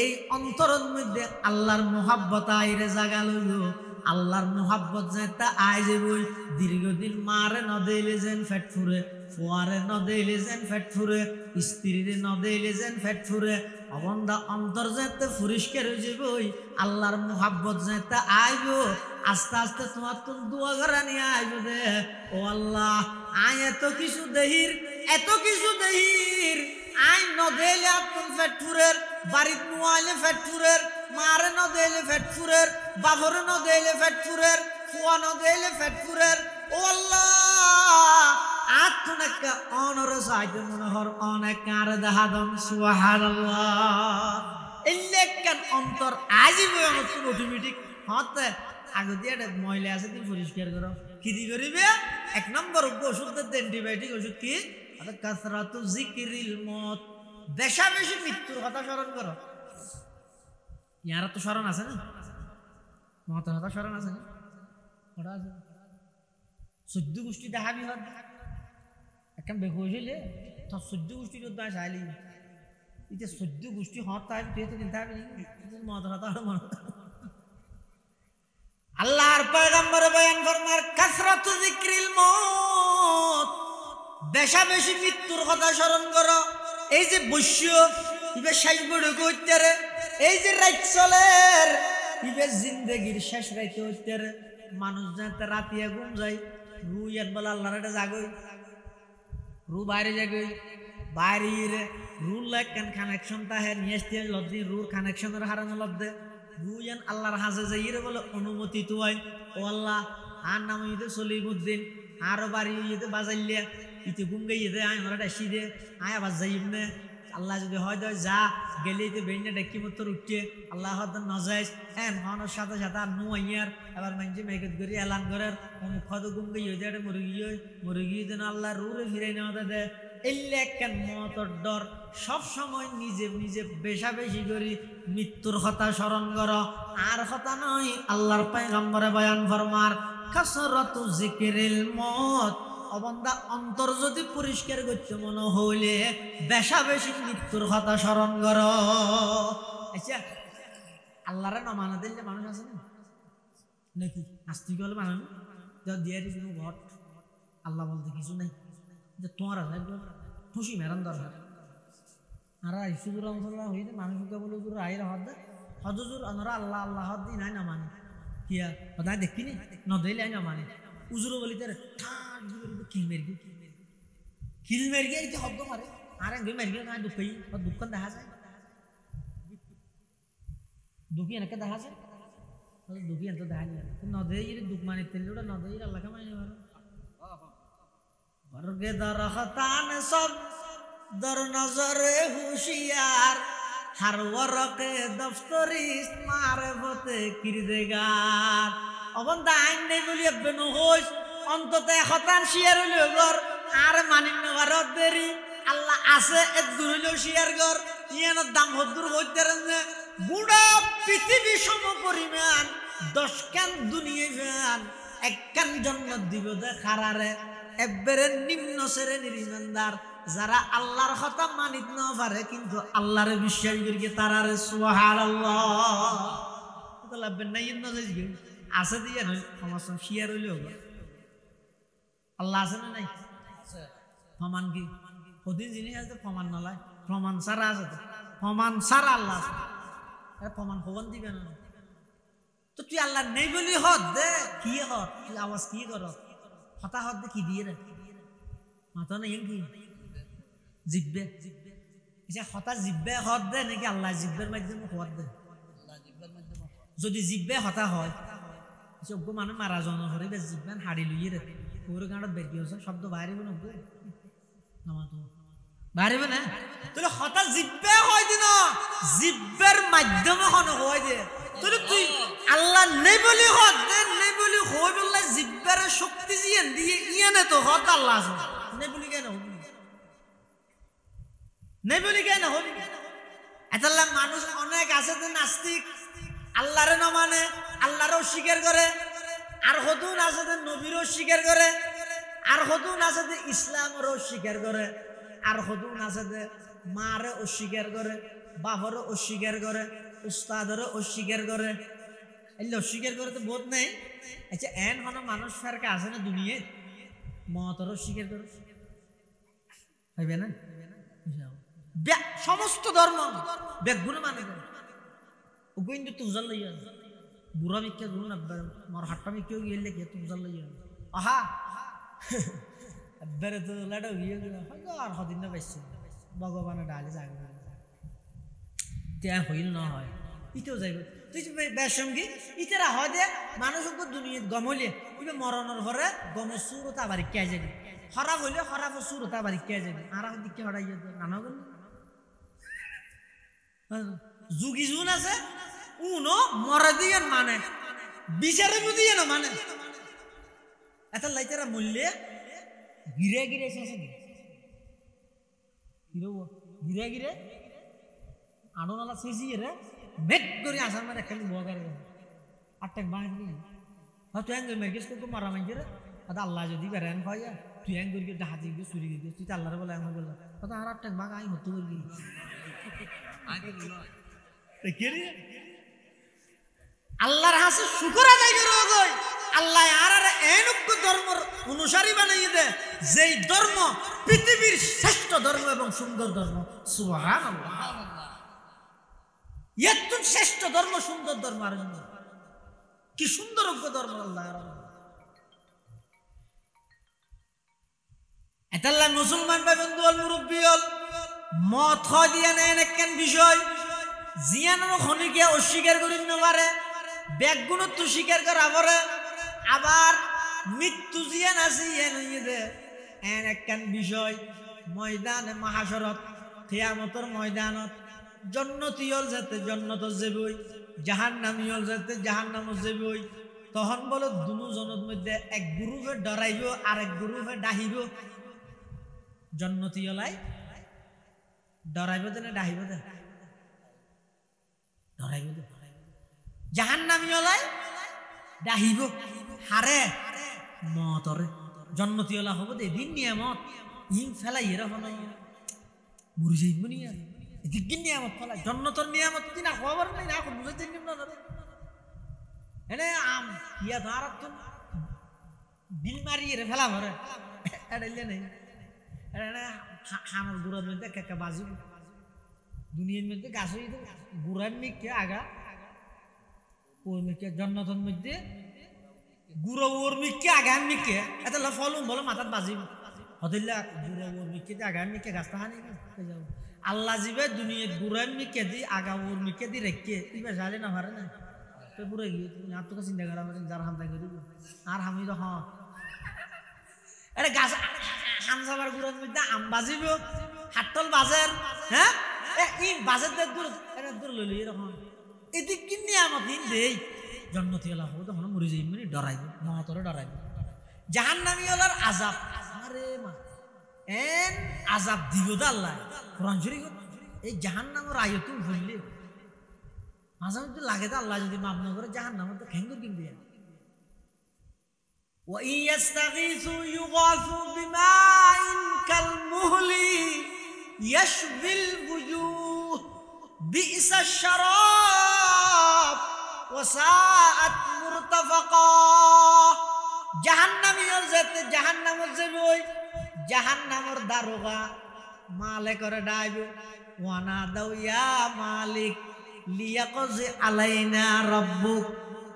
এই অন্তরের মধ্যে আল্লাহর মোহাব্বত আইরে জাগা লইব আল্লাহর মোহাব্বত যাতে আই যাবই দীর্ঘদিন মারে ন দেইলে যেন ফেট ফুরে ফুয়ারে ন দেইলে যেন ফেট ফুরে স্ত্রীরে ন দেইলে যেন ফেট ফুরে অবন্দা অন্তর যেতে পরিষ্কার হয়ে যাবই, আল্লাহর মুহাব্বত যেতে আইব, আস্তে আস্তে তোমার তো দোয়া করে নিয়ে আইব দে। ও আল্লাহ, আই এত কিছু দেহির, এত কিছু দেহির, আই নদেলে আপন ফেটফুরের, বাড়িত নুয়াইলে ফেটফুরের, মারে নদেলে ফেটফুরের, বাবরে নদেলে ফেটফুরের, ফুয়া নদেলে ফেটফুরের। ও আল্লাহ, আত্মনাক্কা অনর সাইতে মনোহর অনেক আর দাহাদম সুবহানাল্লাহ। ইল্লেকান অন্তর আজিব মতন অটোমেটিক হতে আগে দিয়ে ময়লা আছে তুমি পরিষ্কার করো। কি দি করিবে? এক নম্বর ওষুধ অ্যান্টিবায়োটিক ওষুধ কি? কাসরাতু যিকরিল মত, বেশা বেশি মৃত্যুর কথা স্মরণ করো। ইয়ারা তো স্মরণ আছে না, মতের কথা স্মরণ আছে না, ওটা আছে 14 গোষ্ঠী দেখাবি হত একটা বেহুশ হইলে তো 14 গোষ্ঠীর উদ্দায় চাইলি এটা 14 গোষ্ঠী হত তাই তুই তো চিন্তা হবি মতের কথা আল্লাহর পয়গম্বর বয়ান ফরমার কাসরাতু যিকরিল মত, বেশা বেশি মৃত্যুর কথা স্মরণ করো। এই যে বৈশ্য ইবে শেষ বড় কইতারে, এই যে রাত চলের ইবে জিন্দেগির শেষ রাইতে হইতারে, মানুষ যাতে রাতিয়া ঘুম যায়, রু ইয়াত বলে আল্লাহর এটা জাগই, রু বাইরে জাগই, বাইরে রুর লাইক কানেকশন তাহে নিয়ে আসতে লদ্দি, রুর কানেকশনের হারানো লদ্দে, রু ইয়ান আল্লাহর হাজে যাইরে বলে অনুমতি তুয়াই। ও আল্লাহ, আর নাম ইতে সলিমুদ্দিন, আরো বাড়ি ইতে বাজাইলিয়া ইতে ঘুম গাইয়ে দে, আয় আমরা ডাসি দে, আয় আবার যাইব নে। আল্লাহ যদি হয় দেয় যা গেলে বেইনে ডেকি মতো উঠছে, আল্লাহ হয়তো নজাইজ এন হনের সাথে সাথে আর নুয়াইয়ার এবার মানছি মেঘত করি এলান করার অমুক হয়তো ঘুম গাইয়ে দেয় মুরগি যেন আল্লাহ রুরে ফিরাই নেওয়া দে। এলে কেন মতর ডর সব সময় নিজে নিজে বেশা বেশি করি মৃত্যুর কথা স্মরণ করো। আর কথা নয়, আল্লাহর পয়গম্বরে বয়ান ফরমার কাসরাতু যিকরিল মত, অবন্দা অন্তর যদি পরিষ্কার করতে মনে হইলে বেশা বেশি মৃত্যুর কথা স্মরণ করো। আচ্ছা, আল্লাহরে না মানা দিলে মানুষ আছে না নাকি? নাস্তিক হলে মানানো দিয়ে দিস ঘট আল্লাহ বলতে কিছু নেই, যে তোমার খুশি মেরান দরকার। আর ইসুদুর রহমতুল্লাহ হইতে মানুষকে বলে হুজুর আইরা হদ দে হজুর আমরা আল্লাহ আল্লাহ হদ দিই নাই না মানে কিয়া তাই দেখিনি নদইলে আই না মানে উজুরও বলি তার কিল মেরগি কিল মেরগি এই শব্দ মারে আর একদিন মেরগি না দুঃখই দুঃখ দেখা যায়, দুঃখী এনেকে দেখা যায়, দুঃখী এত দেখা যায় নদই দুঃখ মানে তেল ওটা নদই আল্লাহকে মানে বর্গে দরখতান সব দর নজরে হুশিয়ার হার ওরকে দফতরি মারফতে কিরদেগার। অবন্দা আইন নেই বলি বেনু হইস অন্তত হতান শিয়ার হইল গর আর মানিন নগরত দেরি আল্লাহ আছে এত দূর হইল শিয়ার গর ইয়ানোর দাম হদ্দুর হইতে রে বুড়া পৃথিবী সম পরিমাণ 10 কান দুনিয়া ফ্যান 1 কান জন্ম দিব দে খারারে এবারে নিম্ন শ্রেণীর ইমানদার যারা আল্লাহর কথা মানিত না পারে কিন্তু আল্লাহর বিশ্বাস করি তারারে সুবহানাল্লাহ তো লাগবে না ইন নজেজ গে আছে দিয়া নয় সমস্যা শিয়ার হইলেও আল্লাহ আছে না নাই আছে প্রমাণ কি প্রতি জিনিস আছে প্রমাণ নলায় প্রমাণ ছাড়া আছে তো প্রমাণ ছাড়া আল্লাহ আছে প্রমাণ প্রমাণ দিবে না তো তুই আল্লাহ নেই বলি হদ দে কি হদ তুই আওয়াজ কি কর হতা হদ দে কি দিয়ে রে মাথা নেই কি জিব্বে আচ্ছা হতা জিব্বে হদ দে নাকি আল্লাহ জিব্বের মাধ্যমে হদ দে যদি জিব্বে হতা হয় যোগ্য মানুষ মারা জন হরিবে জিব্বেন হাড়ি লইয়ে রে পুরো গাঁড়ত বেরিয়ে আছে শব্দ বাইরে নব্বো নামাতো বাইরে না তাহলে হতা জিব্বে হয় দিন জিব্বের মাধ্যমে হন হয় দে তাহলে তুই আল্লাহ নেই বলি হদ দে নেই বলি হই বললে জিব্বের শক্তি জিয়েন দিয়ে ইয়ানে তো হদ আল্লাহ আছে নেই বলি কেন নেই বলি কেন হবি এতাল্লাহ মানুষ অনেক আছে যে নাস্তিক আল্লাহরে না মানে আল্লাহরও স্বীকার করে আর হতুন আছে যে নবীরও স্বীকার করে আর হতুন আছে যে ইসলামেরও স্বীকার করে আর হতুন আছে যে মারে অস্বীকার করে বাপরও অস্বীকার করে উস্তাদেরও অস্বীকার করে এগুলো অস্বীকার করে তো বোধ নেই। আচ্ছা এন হন মানুষ ফেরকা আছে না দুনিয়ায় মতেরও স্বীকার করে হইবে না সমস্ত ধর্ম বেগুন মানে ও কিন্তু তুজাল লইয়া বুড়া মিকে গুণ আমার হাট্টা মিকেও গেলে কে তুজাল লইয়া আহা এবারে তো লাড়া হইয়া গেল আর হদিন না পাইছে ভগবানের ডালে যাবে ત્યાં হইল না হয় ইতেও যাইব তুই বেসঙ্গী ইতেরা হয় দে মানুষ দুনিয়াত গমলে ইবে মরণের ঘরে গম সুরতা বাড়ি কে যাবি খারাপ হইলে খারাপ সুরতা বাড়ি কে যাবি আর দিকে হড়াই নানা গেল যুগি জুন আছে উনো মরে দিয়ে মানে বিচারে বুঝিয়ে না মানে এত লাইতারা মূল্যে গিরে গিরে শেষে গিরে গিরে আড়নালা শেষিয়ে রে মেট করে আসার মানে খালি বগার আটটাক বাঁধবি তুই হ্যাং মেরগেস করতে মারা মাইছে রে আল্লাহ যদি বেড়ান খাইয়া তুই হ্যাং করি হাতি গিয়ে চুরি গিয়ে তুই তো আল্লাহরে বলে আমি বললাম আর আটটাক বাঘ আমি হতে বলবি আল্লাহর হাসে শুকর আদায় করে আল্লাহ আর এনক্য ধর্মের অনুসারী বানিয়ে দে যেই ধর্ম পৃথিবীর শ্রেষ্ঠ ধর্ম এবং সুন্দর ধর্ম সুবহানাল্লাহ এত শ্রেষ্ঠ ধর্ম সুন্দর ধর্ম আর কি সুন্দর ধর্ম আল্লাহ এতাল্লাহ মুসলমান ভাই বন্ধু হল মুরব্বী হল মত হয় দিয়া নেন একখান বিষয় জিয়ানোর খনিকে অস্বীকার করি পারে ব্যাগগুলো তো স্বীকার করা পরে আবার মৃত্যু জিয়ান আছে ইয়ান হইয়ে এন একখান বিষয় ময়দানে মহাশরত কিয়ামতের ময়দানত জন্নতি হল যেতে জন্নত যাবই জাহান্নামী হল যেতে জাহান্নামত যাবই তখন বলো দুজনের মধ্যে এক গ্রুপে ডরাইব আর এক গ্রুপে ডাহিব জন্নতি হলাই ডরাইব দে না ডাহিব দে ডরাইব দে জাহান্নামী হলাই ডাহিব হারে মতরে জন্নতি হলা হব দে দিন নিয়ামত ইম ফেলাই এরকম মরি যাইব নিয়া দিগ্গিন নিয়ামত ফেলাই জন্নতর নিয়ামত দিনা খবর নাই না বুঝাইতে নিম না এনে আম ইয়া ধারাত বিল মারি এর ফেলা ভরে এড়াইলে নেই এনে হামার গুড়ার মধ্যে কেকা বাজিব দুনিয়ার মধ্যে গাছ হয়ে গুড়ার মিকে আগা ওর মিকে জন্নতর মধ্যে গুড়ো ওর মিকে আগান মিকে এত ফলুন বলো মাথাত বাজিব হদিল্লা গুড়ো ওর মিকে দিয়ে আগান মিকে গাছটা হানি যাব আল্লাহ জিবে দুনিয়ার গুড়ার মিকে দি আগা ওর মিকে দি রেখে তুই জালে না পারে না তো পুরো গিয়ে তুমি আর তোকে চিন্তা করা যার হামতা করে দিব আর আমি তো হ্যাঁ আরে গাছ হামসাবার গুড়ার মধ্যে আম বাজিব হাটল বাজার হ্যাঁ ই বাজার দূর দূর লইলি এরকম এদিক কিনে আমার দিন দেই জন্নতি হলা হবো তখন মরে যাই মানে ডরাইব মহতরে ডরাইব জাহান্নামী হলার আজাব আরে মা এন আজাব দিব দা আল্লাহ কোরআন শরীফ এই জাহান্নামের আয়ত ভুললে মাঝে মধ্যে লাগে তো আল্লাহ যদি মাফ না করে জাহান্নামের তো খেঙ্গুর কিন দিয়ে وَإِنْ يَسْتَغِيثُوا يُغَاثُوا بِمَاءٍ كَالْمُهْلِ يَشْوِي الْوُجُوهَ بِئْسَ الشَّرَابُ وَسَاءَتْ مُرْتَفَقًا জাহান্নামী যেতে জাহান্নামত যাবই জাহান্নামের দারোগা মালে করে ডাইব ওয়ানা দাও ইয়া মালিক লিয়াকজি আলাইনা রাব্বুক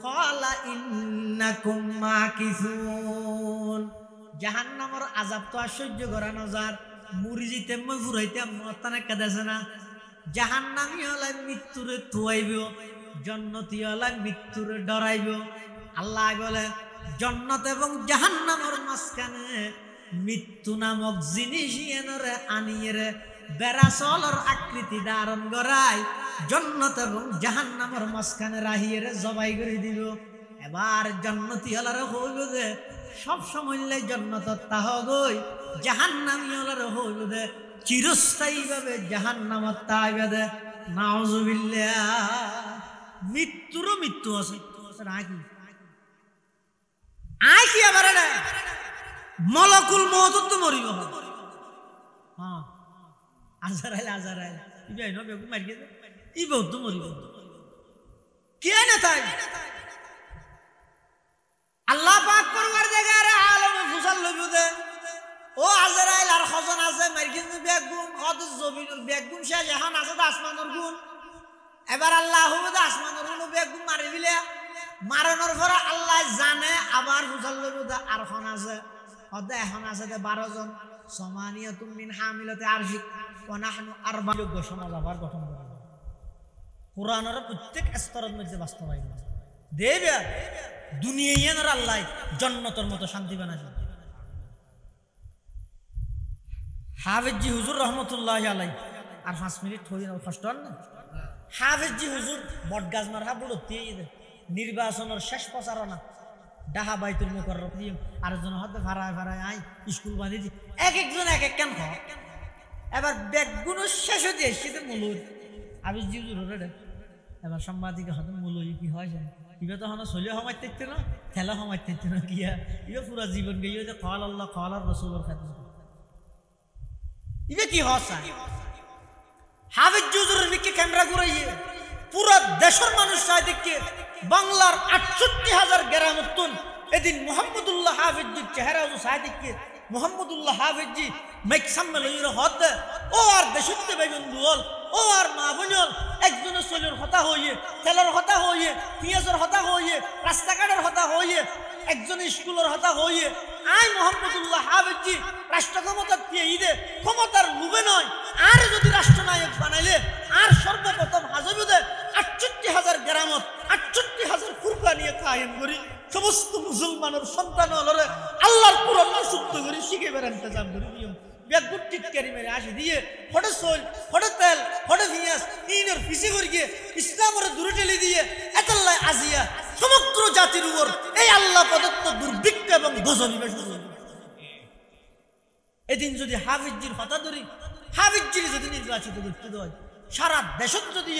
ক্বালা ইন্নাকুম মাকিসুন জাহান্নামের আযাব তো সহ্য করা নজার মুরিজিতে মই ফুরাইতে মতানে কাদাছে না জাহান্নামী হলে মৃত্যুরে তুয়াইব জান্নাতি হলে মৃত্যুরে ডরাইব আল্লাহ বলে জান্নাত এবং জাহান্নামের মাঝখানে মৃত্যু নামক জিনিস এনরে আনিয়ে বেড়াচলের আকৃতি ধারণ করায় জান্নাত এবং জাহান্নামের মাঝখানে রাহিয়ে জবাই করে দিব এবার জান্নাতি হলার হইব যে সব সময় জান্নাতত তাহ গই জাহান্নামী হলার হইব যে চিরস্থায়ী ভাবে জাহান্নামত তাইবে দে নাউজুবিল্লাহ মৃত্যুরও মৃত্যু আছে নাকি আই কি আবার মলকুল মওত তো মরিব হ্যাঁ আজারাইল ইবাই ন বেগু মারি গেছে ই বহুত মরিব কে না তাই আল্লাহ পাক করবার জায়গা রে আলম ফুসাল লইব দে ও আজরাইল আর খজন আছে মার্কিন বেগুন কত জমিনুর বেগুন শেষ এখন আছে আসমানুর গুণ এবার আল্লাহ হুবদা আসমানুর গুণ বেগুন মারি দিলে মারানোর পরে আল্লাহ জানে আবার বুঝাল লইবদা আর খন আছে হদে এখন আছে 12 জন সমানিয়াতুম মিন হামিলাতি আরশিক ওয়া নাহনু আরবা'যোগ্য সমাজ আবার গঠন করা কুরআনের প্রত্যেক স্তরের মধ্যে বাস্তবায়ন দেবে দুনিয়ার আল্লাহ জান্নাতের মতো শান্তি বানাবে হাফেজি হুজুর রহমতুল্লাহ আলাই আর 5 মিনিট হই না কষ্ট না হাফেজি হুজুর বটগাছ মারা বুড়তে নির্বাচনের শেষ প্রচারণা ডাহা বাইতুল মুকাররম দিয়ে আরেকজন হাতে ভাড়ায় ভাড়ায় আই স্কুল বাঁধি দি এক একজন এক এক কেন খাওয়া এবার বেগুন শেষ হয়ে দিয়ে শীতে মূলই হাফেজি হুজুর রে এবার সাংবাদিক হাতে মূলই কি হয় জানি ইবে তো হন চলিও সময় থাকতে না খেলা সময় থাকতে না কিয়া ইবে পুরা জীবন গিয়ে যে কল আল্লাহ কল আর রাসূলের খেদমত ইবে কি হসা হাফেজ হুজুরের মিকে ক্যামেরা ঘুরাইয়ে পুরো দেশের মানুষ সাইদিকে বাংলার ৬৮,০০০ গ্রামতুন এদিন মুহাম্মদুল্লাহ হাফেজজির চেহারা ও সাইদিকে মুহাম্মদুল্লাহ হাফেজজি মাইক সামনে লইরা হদ ও আর দেশতে বেগুন দুল ও আর মা বোনল একজনের চলের কথা হইয়ে তেলের কথা হইয়ে পিঁয়াজের কথা হইয়ে রাস্তাঘাটের কথা হইয়ে একজন স্কুলের কথা হইয়ে আই মুহাম্মদুল্লাহ হাফেজজি রাষ্ট্র ক্ষমতা দিয়ে ঈদে ক্ষমতার লোভে নয় আর যদি রাষ্ট্রনায়ক বানাইলে আর সর্বপ্রথম হাজবিদে ৬৮,০০০ গ্রামত ৬৮,০০০ ফুরকা নিয়ে কায়েম করি সমস্ত মুসলমানের সন্তান হলরে আল্লাহর কোরআন শুদ্ধ করে শিখে বেড়াতে যাম করি নিয়ম বেগুন টিটকারি মেরে আসি দিয়ে ফটো সোল ফটো তেল ফটো পিঁয়াজ ইনের পিছিয়ে করে গিয়ে ইসলামের দূরে ঠেলে দিয়ে এতাল্লাহ আজিয়া সমগ্র জাতির উপর এই আল্লাহ প্রদত্ত দুর্ভিক্ষ এবং গজব এদিন যদি হাফিজির কথা ধরি হাফিজির যদি নির্বাচিত করতে হয় সারা দেশত যদি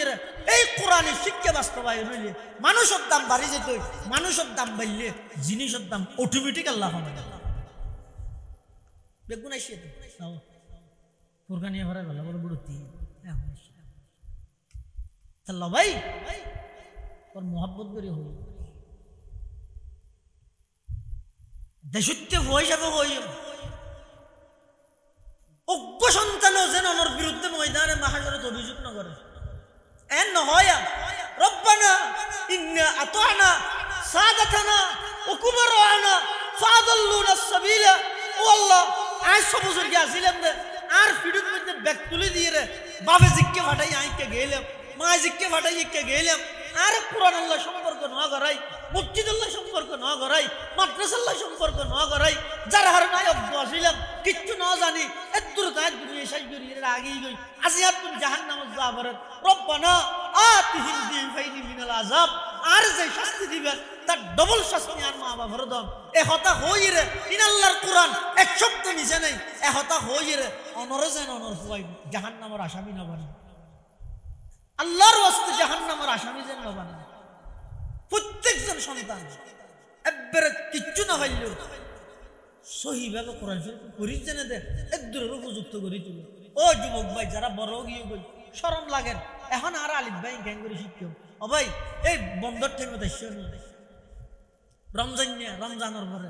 এই কোরআনের শিক্ষা বাস্তবায়ন হইলে মানুষের দাম বাড়ি যেত মানুষের দাম বাড়লে জিনিসের দাম অটোমেটিক আল্লাহ হবে বেগুন আসিয়ে তো ফুরকা নিয়ে ভরা গেল বড় বুড়তি ভাই তোর মোহাব্বত করে হই দেশত্বে হয়ে যাবে হই অজ্ঞ সন্তানও যেন ওর বিরুদ্ধে ময়দানে মাহাজরত অভিযোগ না করে এন নহয় রব্বানা ইন্না আতানা সাদাতানা ওয়া কুবারানা ফাদাল্লুনা সাবিলা ও আল্লাহ আজ সবুজর কি আসিলাম রে আর ফিডুর মধ্যে ব্যাগ তুলে দিয়ে রে বাবা জিক্কে ফাটাই আইকে গেলাম মা জিক্কে ফাটাই ইকে গেলাম আর কুরআন আল্লাহ সম্পর্ক না করাই মসজিদ আল্লাহ সম্পর্ক না করাই মাদ্রাসা আল্লাহ সম্পর্ক না করাই যারা হার নাই অজ্ঞ আসিলাম কিচ্ছু না জানি এদুর তাই দুনিয়া শেষ করি এর আগেই গই আসিয়া তুমি জাহান্নামে যাবার রব্বানা আতিহিম দিফাইনি মিনাল আযাব আর যে শাস্তি দিবেন তার ডবল শাস্তি আর মা বাবার দাম এ হতা হই রে ইন আল্লাহর কোরআন এক শব্দ নিচে নেই এ হতা হই রে অনরে যেন অনর ফুয়াই জাহান্নামের আসামি না বানায় আল্লাহর ওয়াস্তে জাহান্নামের আসামি যেন না বানায় প্রত্যেকজন সন্তান একবারে কিচ্ছু না হইলেও সহিভাবে কোরআন শরীফ পড়ি জেনে দেন একদূরের উপযুক্ত করে তুলে ও যুবক ভাই যারা বড় গিয়ে গই শরম লাগেন এখন আর আলিফ ভাই গ্যাং করে শিখতেও ও ভাই এই বন্দর ঠেমে দেশ রমজানের পরে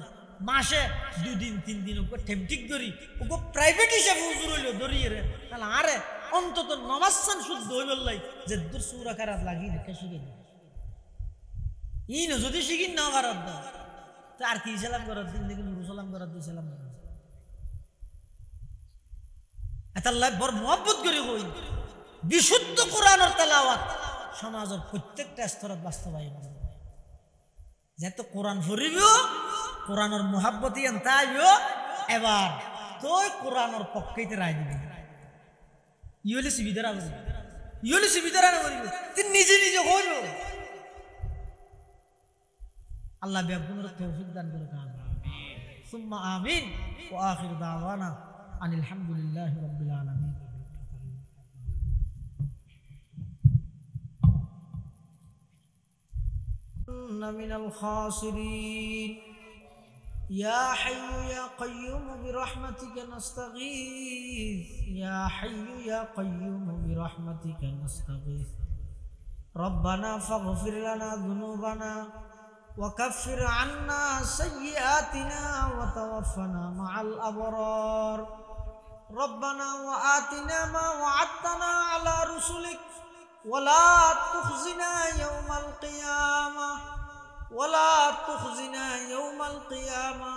মাসে 2 দিন 3 দিন ওকে ঠেম ঠিক করি ওকে প্রাইভেট হিসাবে হুজুর হইলো ধরিয়ে রে তাহলে আরে অন্তত নমাজ শুদ্ধ হইব লাই যে দূর সুরা খারাপ লাগি রেখে শিখে ইন যদি শিখিন না ভারত দাও তো আর কি সালাম করার দিন দেখি নুরু সালাম করার দিন সালাম এতাল্লাহ বড় মহব্বত করে হই বিশুদ্ধ কোরআনের তেলাওয়াত সমাজের প্রত্যেকটা স্তরত বাস্তবায়ন যেহেতু কোরআন পড়িবিও কোরআনের মহাব্বতী তাইও এবার তুই কোরআনের পক্ষেই রায় দিবি ইহলে সুবিধারা ইহলে সুবিধারা না করিব তুই নিজে নিজে হইব আল্লাহ বেগুনের তৌফিক দান করে সুম্মা আমিন ওয়া আখির দাওয়ানা আনিল হামদুলিল্লাহি রাব্বিল আলামিন من الخاسرين يا حي يا قيوم برحمتك نستغيث يا حي يا قيوم برحمتك نستغيث ربنا فاغفر لنا ذنوبنا وكفر عنا سيئاتنا وتوفنا مع الأبرار ربنا وآتنا ما وعدتنا على رسلك ولا تخزنا يوم القيامة ولا تخزنا يوم القيامة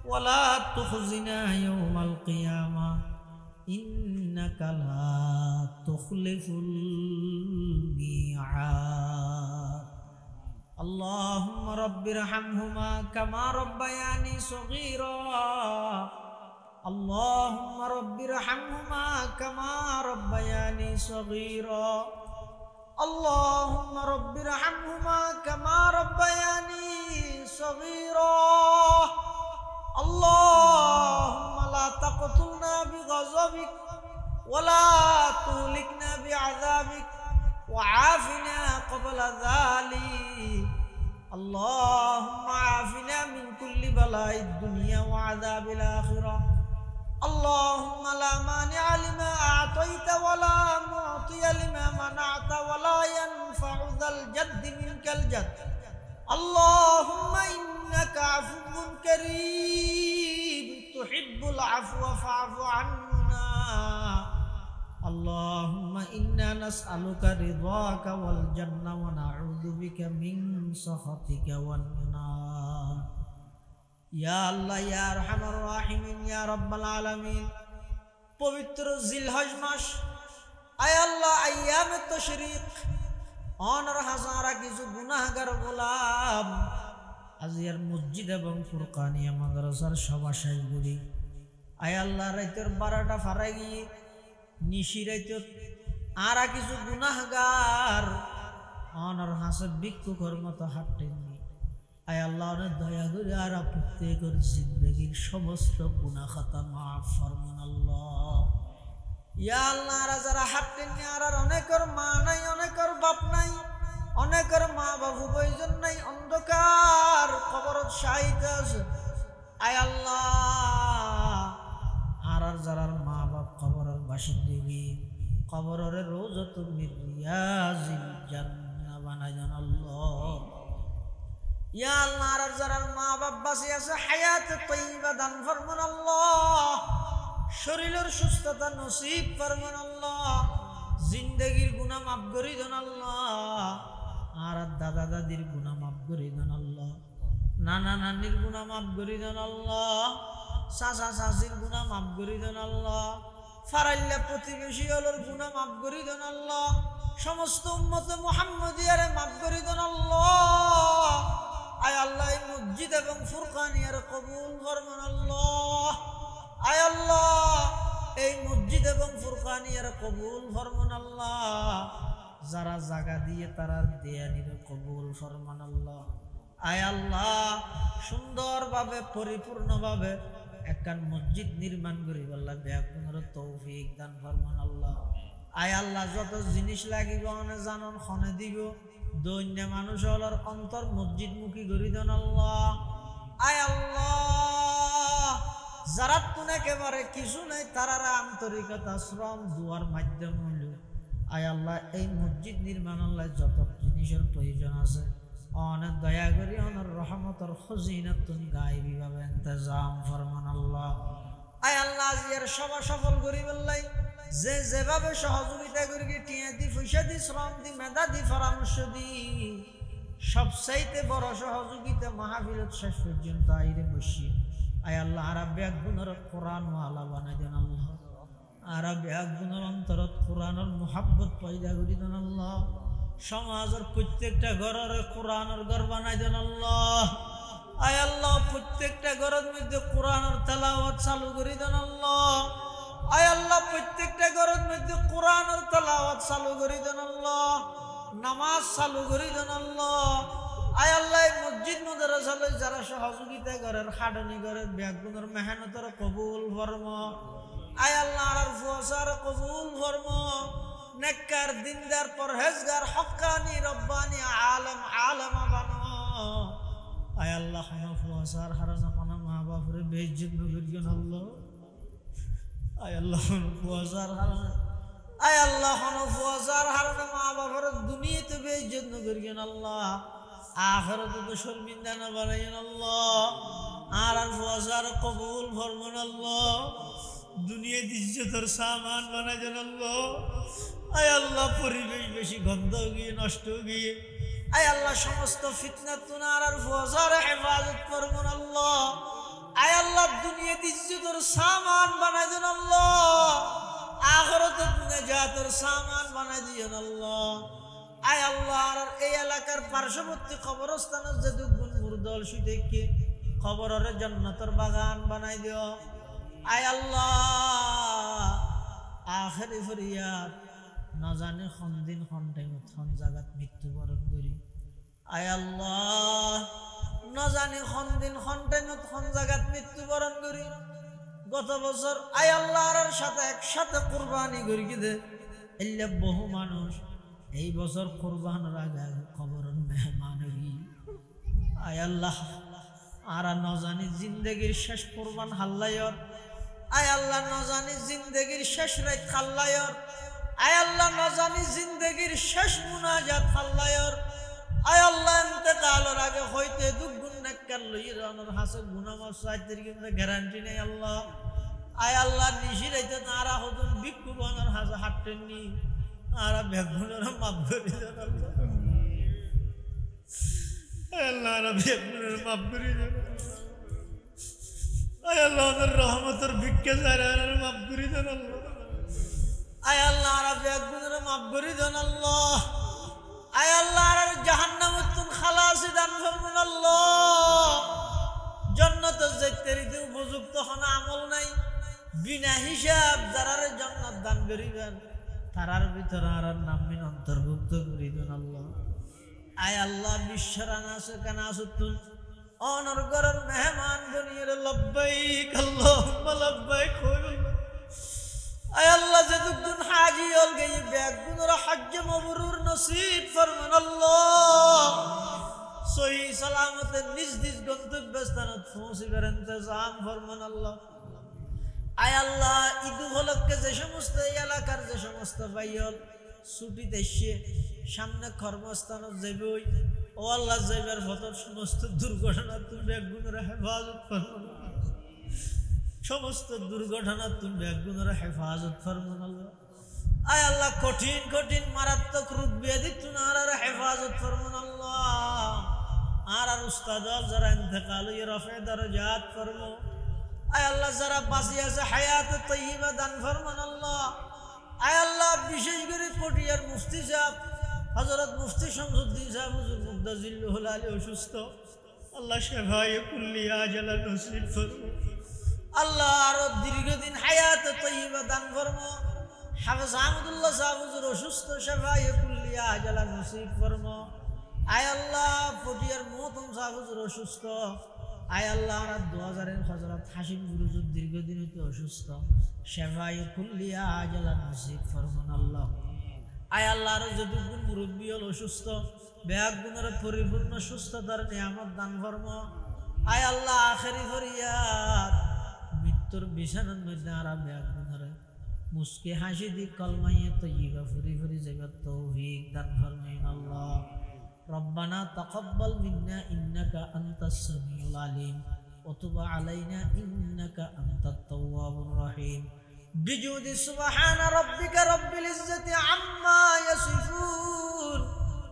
ولا تخزنا يوم القيامة إنك لا تخلف الميعاد اللهم رب ارحمهما كما ربياني صغيرا اللهم رب ارحمهما كما ربياني صغيرا اللهم رب ارحمهما كما ربياني صغيرا اللهم لا تقتلنا بغضبك ولا تهلكنا بعذابك وعافنا قبل ذلك اللهم عافنا من كل بلاء الدنيا وعذاب الآخرة اللهم لا مانع لما أعطيت ولا معطي لما منعت ولا ينفع ذا الجد منك الجد اللهم إنك عفو كريم تحب العفو فاعف عنا اللهم إنا نسألك رضاك والجنة ونعوذ بك من سخطك والنار يا الله يا أرحم الراحمين يا رب العالمين পবিত্র জিলহজ মাস আয় আল্লাহ আইয়ামে তাশরীক অনর হাজারা কিছু গুনাহগার গোলাম আজিয়ার মসজিদ এবং ফুরকানিয়া মাদ্রাসার সভাশাইগুলি আয় আল্লাহ রাইতের 12টা ফারাই গিয়ে নিশি রাইতের আর কিছু গুনাহগার অনর হাসে ভিক্ষুকের মতো হাঁটেননি আয় আল্লাহ অনেক দয়া করে আর প্রত্যেকের জিন্দগির সমস্ত গুনাহ খাতা মাফ ফরমান আল্লাহ ইয়া আল্লাহ যারা হাঁটেননি আর অনেকের মা নাই অনেকের বাপ নাই অনেকের মা বাবু বইজন নাই অন্ধকার কবরত শাহিদ আছে আয় আল্লাহ আর যারার মা বাপ কবরের বাসিন্দিগি কবরের রোজাত মির রিয়াজিল জান্নাহ বানাই দেন আল্লাহ ইয়া আল্লাহ আর যারার মা বাপ বাঁচি আছে হায়াত তাইয়্যিবা দান ফরমান আল্লাহ শরীরের সুস্থতা নসিব ফরমান আল্লাহ জিন্দেগির গুনাহ মাফ করে দেন আল্লাহ আর দাদা দাদির গুনাহ মাফ করে দেন আল্লাহ নানা নানির গুনাহ মাফ করে দেন আল্লাহ চাচা চাচির গুনাহ মাফ করে দেন আল্লাহ ফারাইল্লা প্রতিবেশী হলোর গুনাহ মাফ করে দেন আল্লাহ সমস্ত উম্মতে মুহাম্মাদিয়ারে মাফ করে দেন আল্লাহ আয় আল্লাহ এই মসজিদ এবং ফুরকানিয়ার কবুল ফরমান আল্লাহ আয় আল্লাহ এই মসজিদ এবং ফুরকানিয়ার কবুল ফরমান আল্লাহ যারা জায়গা দিয়ে তারা দেয়ানির কবুল ফরমান আল্লাহ আয় আল্লাহ সুন্দরভাবে পরিপূর্ণভাবে একখান মসজিদ নির্মাণ করি আল্লাহ ব্যাকুনের তৌফিক দান ফরমান আল্লাহ আয় আল্লাহ যত জিনিস লাগিব অনে জানন খনে দিব দৈন্য মানুষ হলার অন্তর মসজিদ মুখী করি দেন আল্লাহ আয় আল্লাহ যারা তুন একেবারে কিছু নেই তারারা আন্তরিকতা শ্রম দুয়ার মাধ্যম হইল আয় আল্লাহ এই মসজিদ নির্মাণ আল্লাহ যত জিনিসের প্রয়োজন আছে অনেক দয়া করি অনেক রহমতর খজিনা তুমি গায়েবী ভাবে ইন্তজাম ফরমান আল্লাহ আয় আল্লাহ আজিয়ার সভা সফল করি বললাই যে যেভাবে সহযোগিতা করি টিয়া দি পয়সা দি শ্রম দি মেধা দি পরামর্শ দি সবচাইতে বড় সহযোগিতা মাহফিলত শেষ পর্যন্ত আইরে বসি আয় আল্লাহ আরব একগুণের কোরআন ওয়ালা বানাই দেন আল্লাহ আরব একগুণের অন্তরত কোরআনের মুহাব্বত পয়দা করি দেন আল্লাহ সমাজের প্রত্যেকটা ঘরের কোরআনের ঘর বানাই দেন আল্লাহ আয় আল্লাহ প্রত্যেকটা ঘরের মধ্যে কোরআনের তেলাওয়াত চালু করে দেন আল্লাহ আয় আল্লাহ প্রত্যেকটা ঘরের মধ্যে কোরআনের তেলাওয়াত চালু করে দেন আল্লাহ নামাজ চালু করে দেন আল্লাহ আয় আল্লাহ মসজিদ মাদ্রাসায় যারা সহযোগিতা করেন খাটনি করেন ব্যাগুনের মেহনতের কবুল ফরম আয় আল্লাহ আর ফুয়াসার কবুল ফরম নেককার দিনদার পরহেজগার হক্কানি রব্বানি আলেম আলেমা বানো আয় আল্লাহ খানা ফুয়াসার হারানা খানা মা বাপরে বেইজ্জত নগরিয়ন আল্লাহ আয় আল্লাহ ফুয়াসার হারানা আয় আল্লাহ খানা ফুয়াসার হারানা মা বাপরে দুনিয়াতে বেইজ্জত নগরিয়ন আল্লাহ আখিরাতে তো শর্মিন্দা না বানাইন আল্লাহ, আর ফজর কবুল ফরমান আল্লাহ, দুনিয়া ইজ্জতের সামান বানাই দেন আল্লাহ। আয় আল্লাহ পরিবেশ বেশি গন্ধ গিয়ে নষ্ট গিয়ে আয় আল্লাহ সমস্ত ফিতনা তুনার আর ফজর হেফাজত ফরমান আল্লাহ। আয় আল্লাহ দুনিয়া ইজ্জতের সামান বানাই দেন আল্লাহ, আখিরাতে নাজাতের সামান বানাই দিয়েন আল্লাহ। আয় আল্লাহ এই এলাকার পার্শ্ববর্তী কবরস্থানের যে দুগুণ মুরদল সুদেখকে কবরের জান্নাতের বাগান বানাই দিও। আয় আল্লাহ আখেরি ফরিয়াদ না জানে খন দিন খন টাইমত খন জাগাত মৃত্যুবরণ করি। আয় আল্লাহ না জানি খন দিন খন টাইমত খন জাগাত মৃত্যুবরণ করি। গত বছর আয় আল্লাহর সাথে একসাথে কুরবানি করি দে এলে বহু মানুষ এই বছর কুরবানের আগে খবরের মেহমান হই। আয় আল্লাহ আর নজানি জিন্দগির শেষ কুরবান হাল্লায়র। আয় আল্লাহ নজানি জিন্দগির শেষ রাত হাল্লায়র। আয় আল্লাহ নজানি জিন্দগির শেষ মুনাজাত হাল্লায়র। আয় আল্লাহ ইন্তেকালের আগে হইতে দুগুণ নেককার লইয়ে রানোর হাসে গুনামার সাইতের কিন্তু গ্যারান্টি নেই আল্লাহ। আয় আল্লাহ নিশিরাইতে তারা হতুন ভিক্ষু বানার হাসে হাঁটেননি আর বেগুনের মাপ করে দেন আল্লাহ। আল্লাহ বেগুনের মাপ করে দেন। আয় আল্লাহ রহমতের ভিক্ষা চারার মাপ করে দেন আল্লাহ। আয় আল্লাহ বেগুনের মাপ করে দেন আল্লাহ। আয় আল্লাহ জাহান্নামতুন খালাসি দান ফরমান আল্লাহ। জান্নাতের যাইতে রীতি উপযুক্ত হন আমল নাই, বিনা হিসাব যারারে জান্নাত দান করিবেন তারার ভিতরে আর নামিন অন্তর্ভুক্ত করিবেন আল্লাহ। আয় আল্লাহ বিশ্বরান আছে কেন আসুন অনর্গরের মেহমান বনিয়ে লব্বাইক আল্লাহুম্মা লব্বাইক কইবেন। আয় আল্লাহ যতক্ষণ হাজি হল গই বেগুনের হজ্জ মাবরুর নসিব ফরমান আল্লাহ। সহি সালামতে নিজ নিজ গন্তব্যস্থানে পৌঁছিবার ইন্তজাম ফরমান আল্লাহ। আয় আল্লাহ ঈদ উপলক্ষে যে সমস্ত এলাকার যে সমস্ত ভাইয়ল ছুটিতে এসে সামনে কর্মস্থান যাইবই ও আল্লাহ যাইবার পথের সমস্ত দুর্ঘটনা তুমি বেগুনের হেফাজত ফরমান। সমস্ত দুর্ঘটনা তুমি বেগুনের হেফাজত ফরমান আল্লাহ। আয় আল্লাহ কঠিন কঠিন মারাত্মক রোগ ব্যাধি তুনার হেফাজত ফরমান আল্লাহ। আর উস্তাদ যারা ইন্তেকাল হয়ে রফে দরজাত ফরমো। আয় আল্লাহ যারা বাঁচি আছে হায়াত তৈয়বা দান ফরমান আল্লাহ। আয় আল্লাহ বিশেষ করে পটিয়ার মুফতি সাহেব হযরত মুফতি শামসুদ্দিন সাহেব হুজুর মুক্তাজিল্লুহুল আলী অসুস্থ, আল্লাহ শেফায়ে কুল্লিয়া আজালা নসিব ফরমো। আল্লাহ আরো দীর্ঘদিন হায়াত তৈয়বা দান ফরমো। হাফেজ আহমদুল্লাহ সাহেব হুজুর অসুস্থ, শেফায়ে কুল্লিয়া আজালা নসিব ফরমো। আয় আল্লাহ পটিয়ার মোহতম সাহেব হুজুর অসুস্থ। আয় আল্লাহ 2000-এর হযরত হাসিম গুরুজুর দীর্ঘদিন হতে অসুস্থ, শেফায়ে কুল্লিয়া আজালা নসিব ফরমান আল্লাহ। আয় আল্লাহ আরো যতগুণ মুরব্বী হল অসুস্থ বেগুনের পরিপূর্ণ সুস্থতার নিয়ামত দান ফরমো। আয় আল্লাহ আখেরি ফরিয়াদ মৃত্যুর বিছানার মধ্যে আরা বেগুনের মুস্কি হাসি দি কলমাইয়ে তৈয়বা ফুরি ফুরি যাইবার তৌফিক দান ফরমাইন আল্লাহ। ربنا تقبل منا إنك أنت السميع العليم وتب علينا إنك أنت التواب الرحيم بجود سبحان ربك رب العزة عما يصفون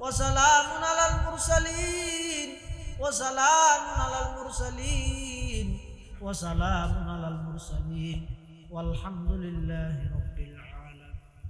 وسلام على المرسلين وسلام على المرسلين وسلام على المرسلين والحمد لله رب العالمين.